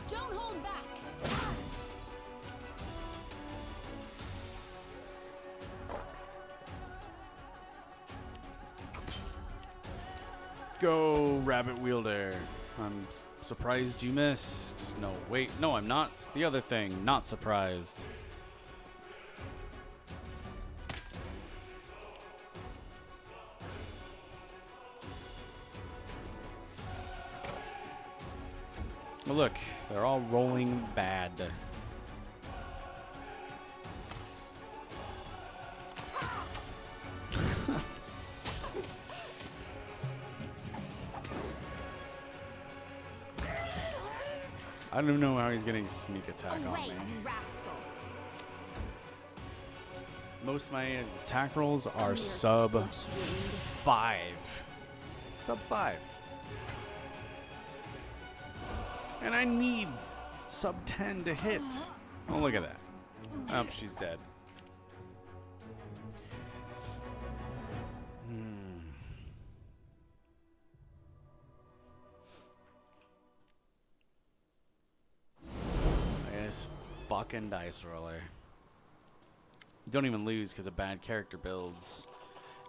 Don't hold back. Go, Rabbit Wielder. I'm surprised you missed. No, wait. No, I'm not. The other thing. Not surprised. Oh, look. They're all rolling bad. I don't know how he's getting sneak attack on Away, me. you rascal. Most of my attack rolls are sub 5. Sub 5. And I need sub 10 to hit. Oh, look at that. Oh, she's dead. This fucking dice roller. You don't even lose because of bad character builds.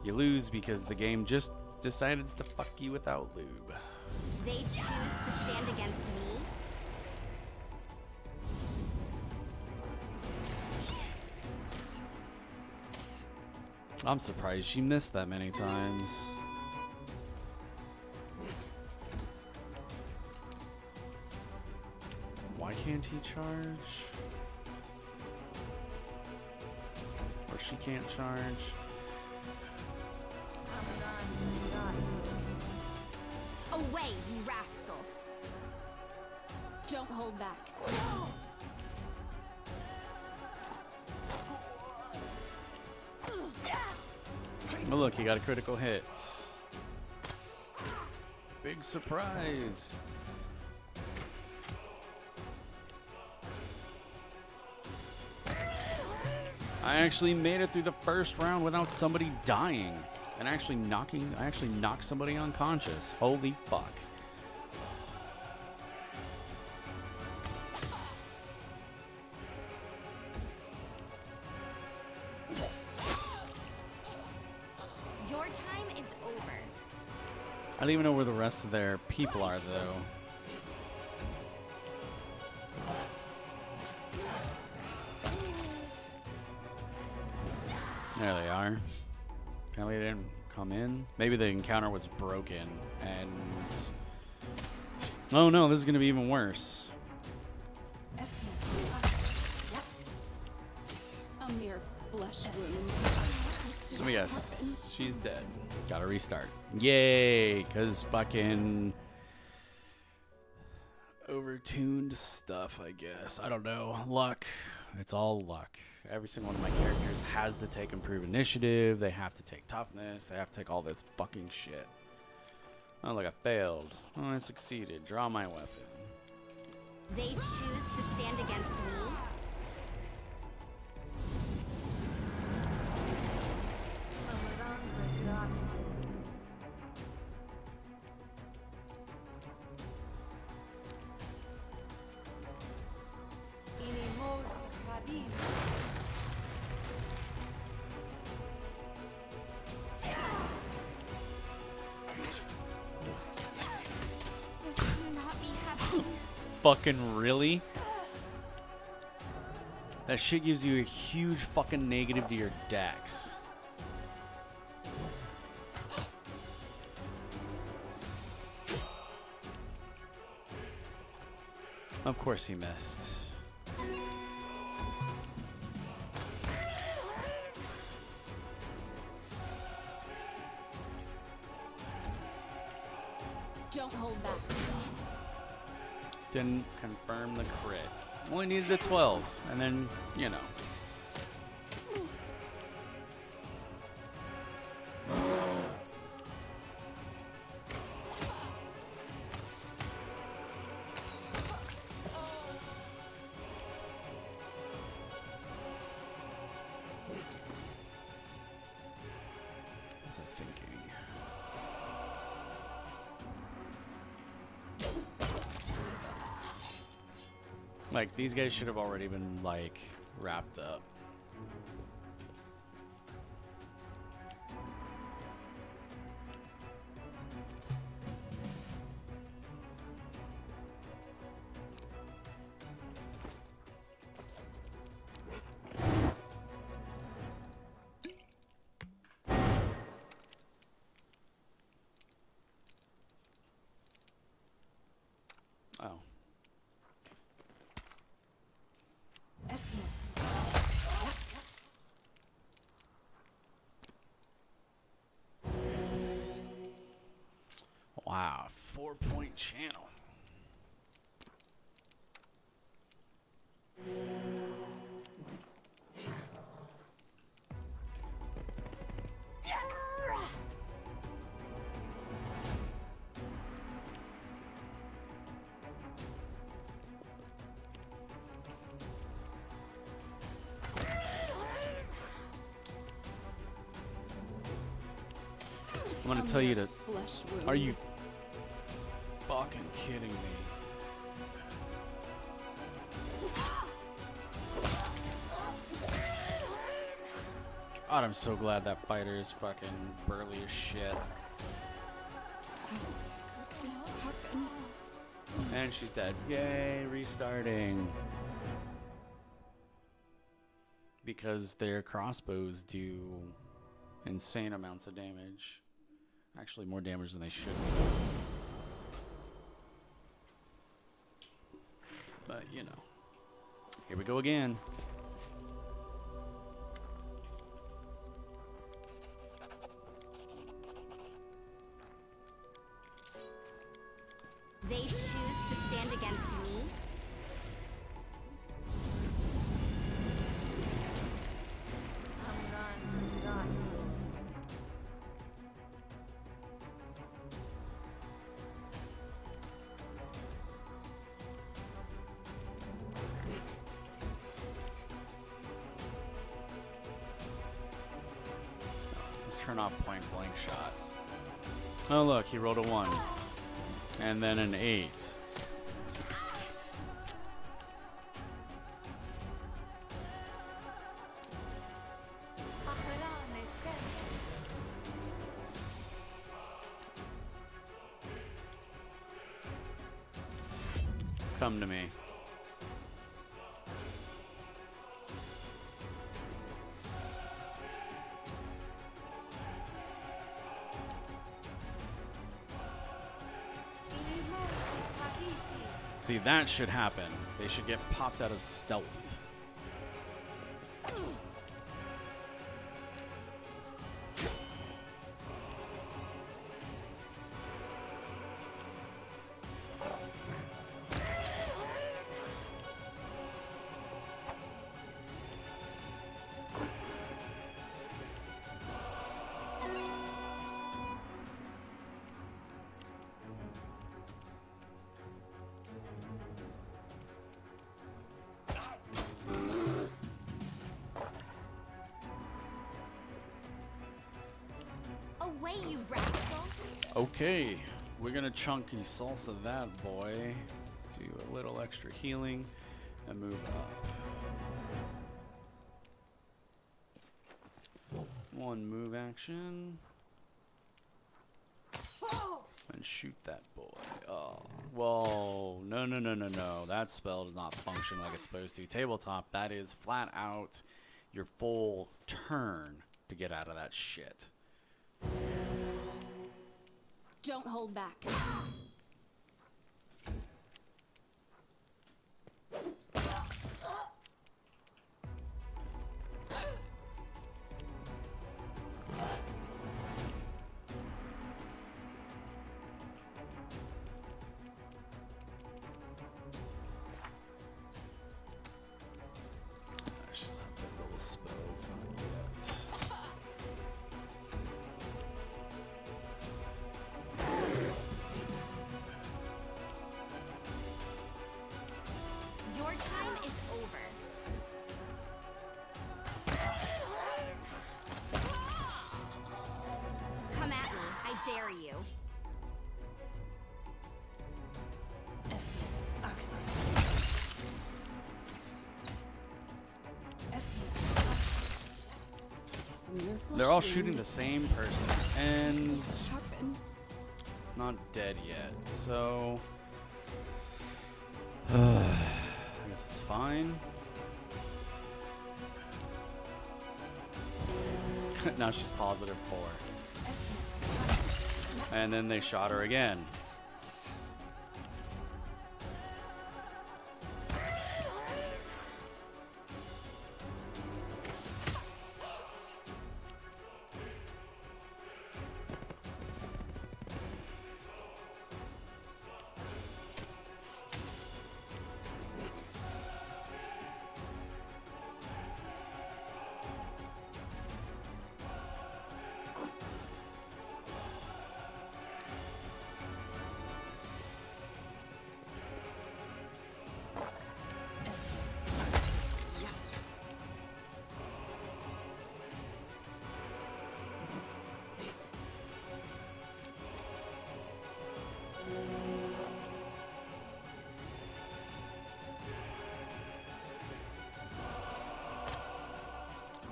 You lose because the game just decided to fuck you without lube. They choose to stand against me? I'm surprised she missed that many times. Why can't he charge? Or she can't charge? Away, you rascal. Don't hold back. Oh look, he got a critical hit. Big surprise. I actually made it through the first round without somebody dying. And I actually knocked somebody unconscious. Holy fuck. Your time is over. I don't even know where the rest of their people are, though. There they are. Apparently they didn't come in. Maybe the encounter was broken, and... Oh no, this is going to be even worse. A mere flesh wound. Let me guess. She's dead. Gotta restart. Yay! Because fucking... overtuned stuff, I guess. I don't know. Luck. It's all luck. Every single one of my characters has to take improved initiative. They have to take toughness. They have to take all this fucking shit. Oh, look, I failed. Oh, I succeeded. Draw my weapon. They choose to stand against me? This cannot be happening. Fucking really? That shit gives you a huge fucking negative to your dex. Of course he missed. Don't hold back. Didn't confirm the crit. Only needed a 12, and then, you know. What was I thinking? Like, these guys should have already been, like, wrapped up. Oh. Wow, 4-point channel. gonna tell you to. Are you fucking kidding me? God, I'm so glad that fighter is fucking burly as shit. And she's dead. Yay, restarting. Because their crossbows do insane amounts of damage. Actually, more damage than they should. But, you know. Here we go again. They choose to stand against me? Let's turn off point blank shot. Oh look, he rolled a 1. And then an 8. Come to me. See, that should happen. They should get popped out of stealth. Away, you rascal! Okay, we're gonna chunky salsa that boy. Do a little extra healing and move up. One move action. And shoot that boy. Oh, whoa. No, no, no, no, no. That spell does not function like it's supposed to. Tabletop, that is flat out your full turn to get out of that shit. Don't hold back. I should have the little spells not yet. Your time is over. Come at me, I dare you. They're all shooting the same person and not dead yet, so I guess it's fine. Now she's +4. And then they shot her again.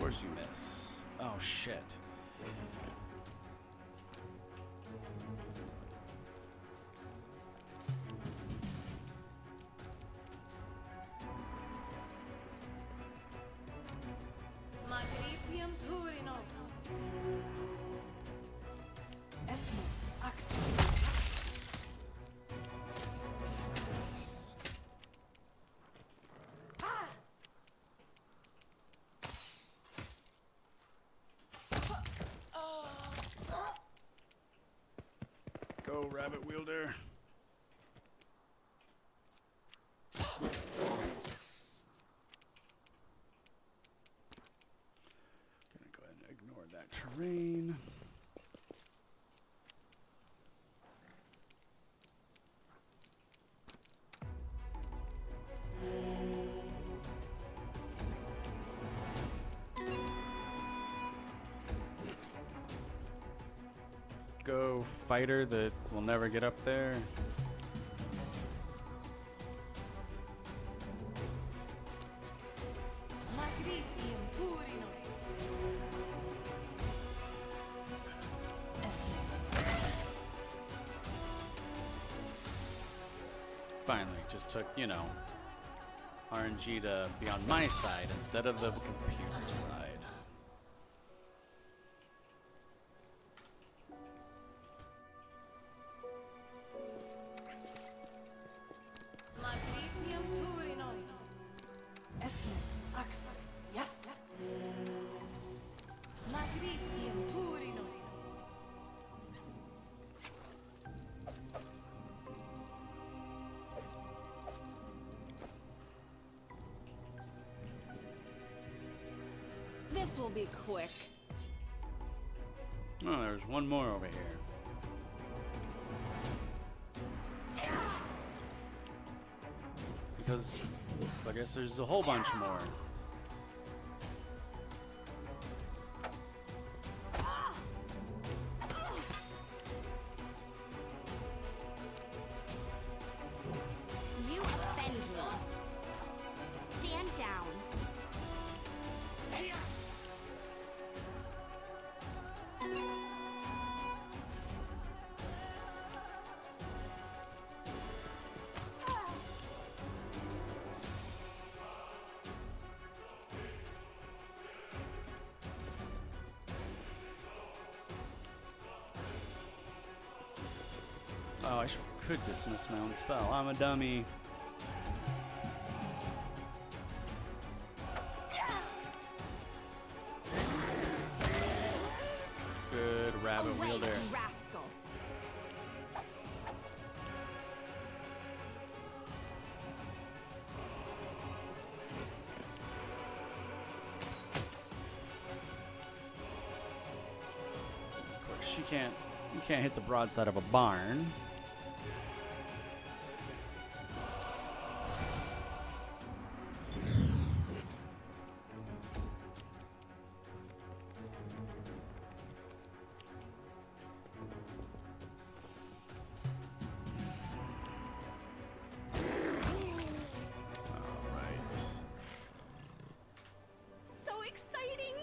course you miss. Oh shit. Magnesium Turinos. Esmo, Axel. Go, rabbit wielder. Gonna go ahead and ignore that terrain. Go, fighter that will never get up there. Magnesium Turinos. Esmo. Finally, just took, you know, RNG to be on my side instead of the computer side. Magnesium Turinos. Esmo, Axel. Yes. Magnesium Turinos. This will be quick. Oh, there's one more over here. Because I guess there's a whole bunch more. You offend me. Stand down. Oh, I could dismiss my own spell. I'm a dummy. Good rabbit Away, wielder. you rascal. Of course, you can't hit the broadside of a barn. Alright. So exciting.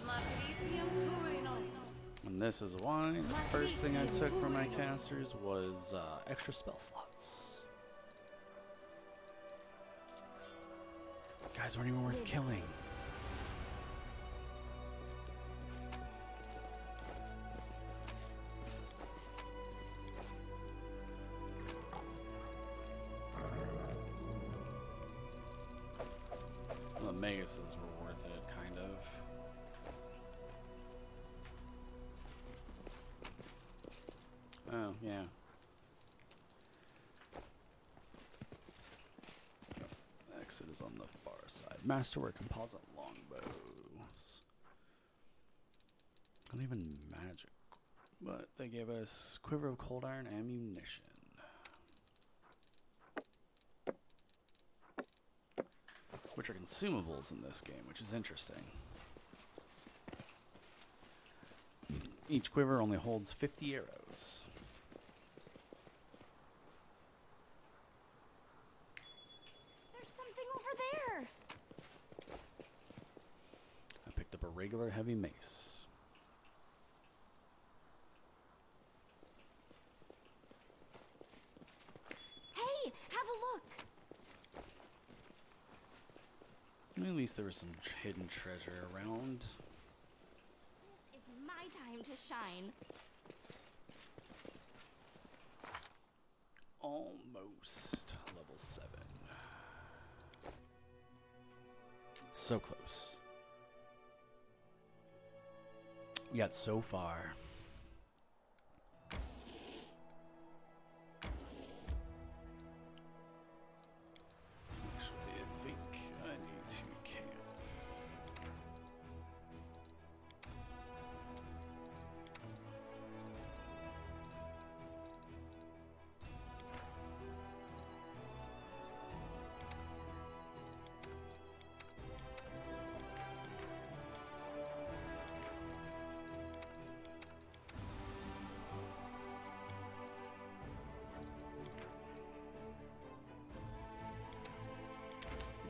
Magnesium Turinos. And this is why the first thing I took from my casters was extra spell slots. Guys weren't even worth killing. The Maguses were worth it, kind of. Oh, yeah. Exit is on the far side. Masterwork composite longbows. Not even magic. But they gave us quiver of cold iron ammunition. Which are consumables in this game, which is interesting. Each quiver only holds 50 arrows. There's something over there. regular heavy mace. Hey, have a look. At least there was some hidden treasure around. It's my time to shine. Almost level 7. So close. Yet so far. Actually, I think I need to camp.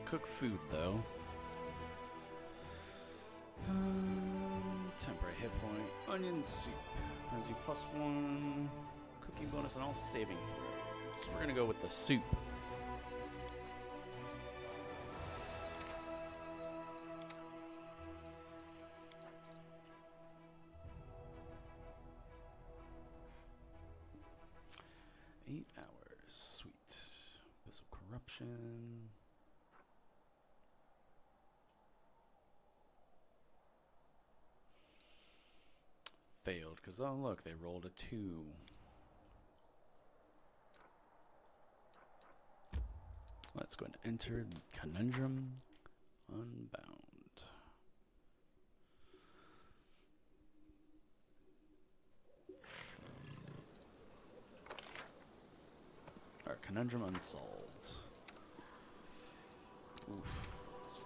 Cook food though. Temporary hit point. Onion soup. Brings you +1. Cooking bonus on all saving throws. So we're gonna go with the soup. Eight hours. Sweet. Abyssal corruption. Failed, because oh look, they rolled a 2. Let's go and enter the Conundrum Unbound. Our Conundrum Unsolved. Oof.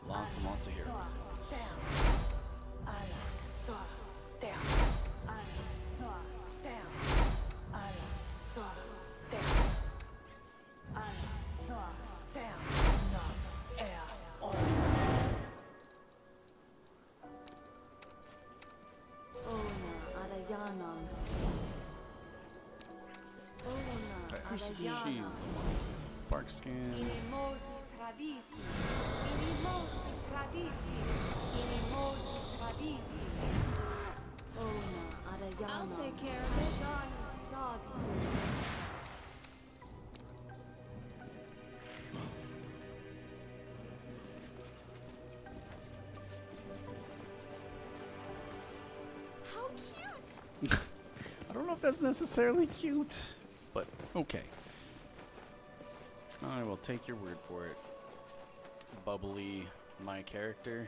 Lots and lots of heroes in this. She's the one with bark skin. I'll take care of it. How cute! I don't know if that's necessarily cute, but okay. I will take your word for it. Bubbly, my character.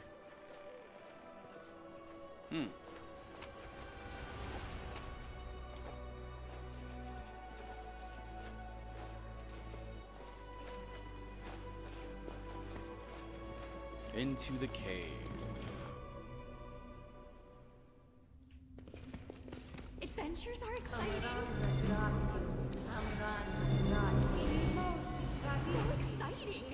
Into the cave. Adventures are exciting. So exciting.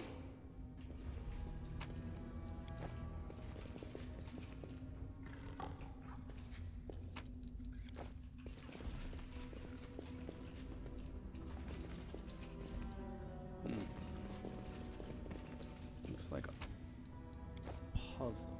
Looks like a puzzle.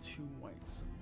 Two white symbols.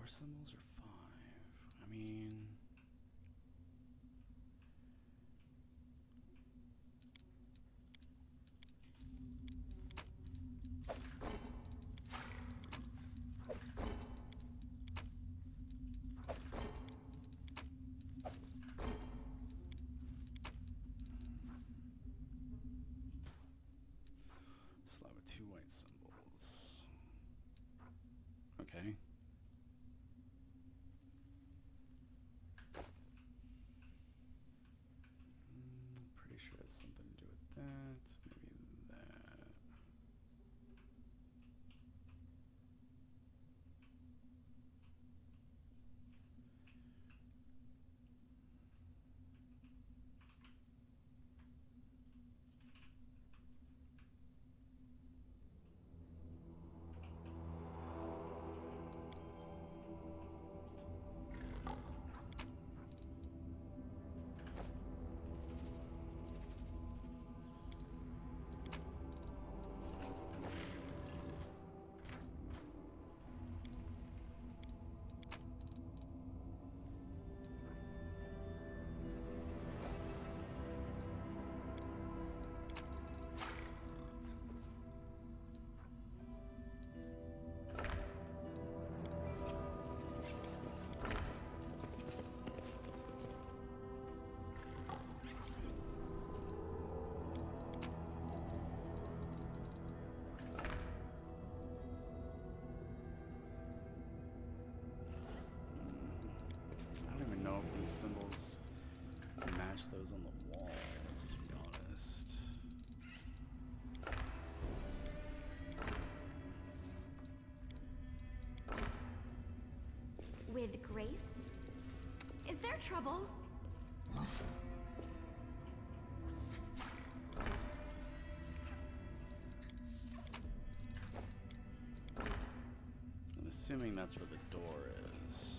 4 symbols or 5? I mean... Slab with 2 white symbols. Okay. Pretty sure it has something to do with that. Maybe that. I don't even know if these symbols match those on the walls, to be honest. With grace? Is there trouble? I'm assuming that's where the door is.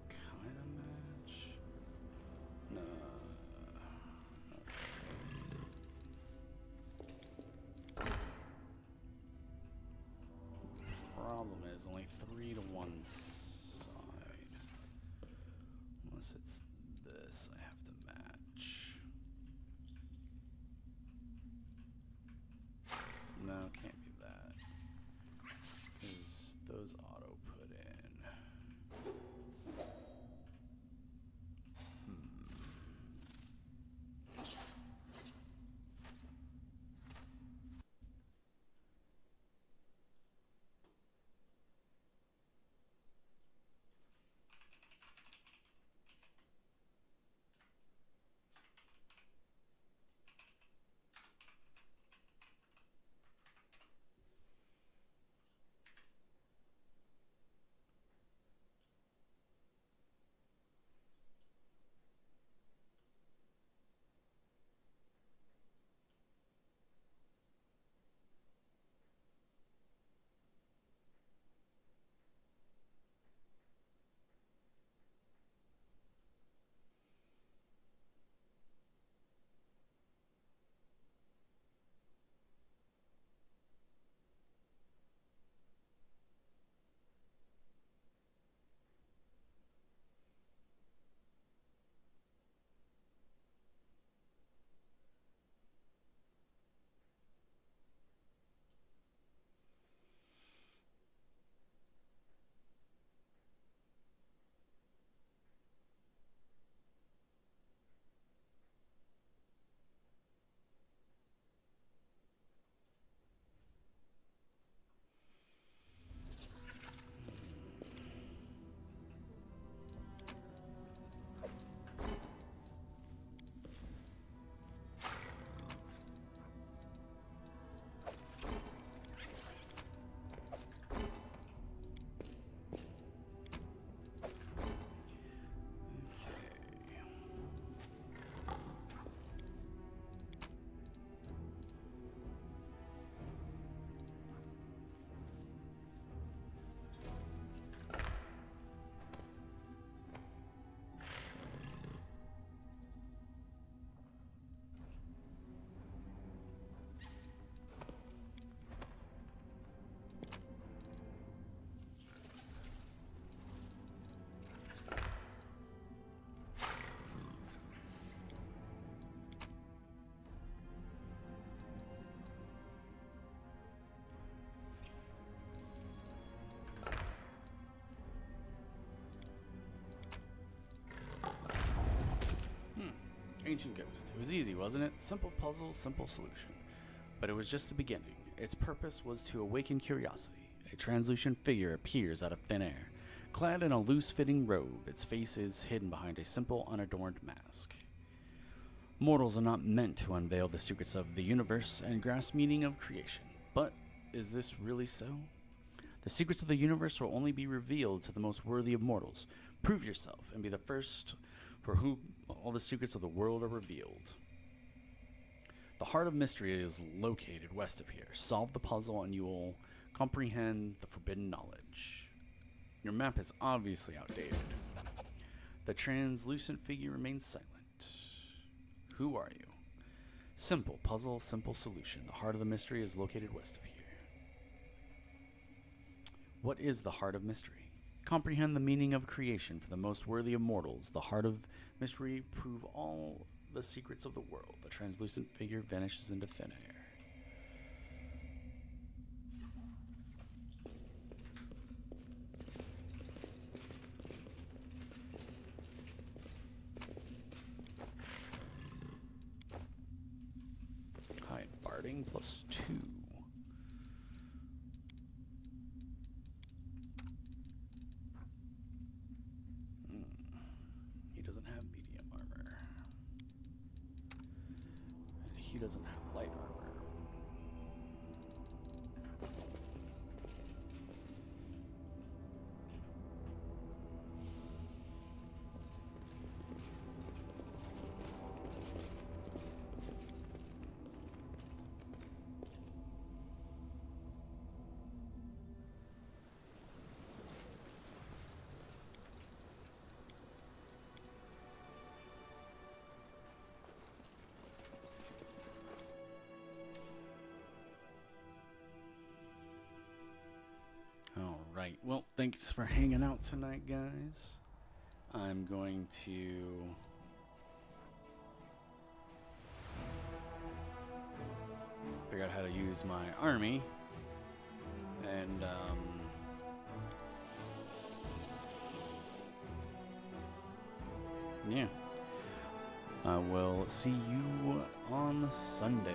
Kind of match. No. Problem is only 3 to one side. Unless it's this, I have to match. No, can't be that. Because those auto put in. Ancient Ghost. It was easy, wasn't it? Simple puzzle, simple solution. But it was just the beginning. Its purpose was to awaken curiosity. A translucent figure appears out of thin air. Clad in a loose-fitting robe, its face is hidden behind a simple, unadorned mask. Mortals are not meant to unveil the secrets of the universe and grasp meaning of creation. But is this really so? The secrets of the universe will only be revealed to the most worthy of mortals. Prove yourself and be the first for whom all the secrets of the world are revealed. The Heart of Mystery is located west of here. Solve the puzzle and you will comprehend the forbidden knowledge. Your map is obviously outdated. The translucent figure remains silent. Who are you? Simple puzzle, simple solution. The Heart of the Mystery is located west of here. What is the Heart of Mystery? Comprehend the meaning of creation for the most worthy of mortals. The Heart of Mystery prove all the secrets of the world. The translucent figure vanishes into thin air. Hide barding +2. He doesn't have medium armor. And he doesn't have light armor. Alright, well, thanks for hanging out tonight, guys. I'm going to figure out how to use my army. And, yeah. I will see you on Sunday.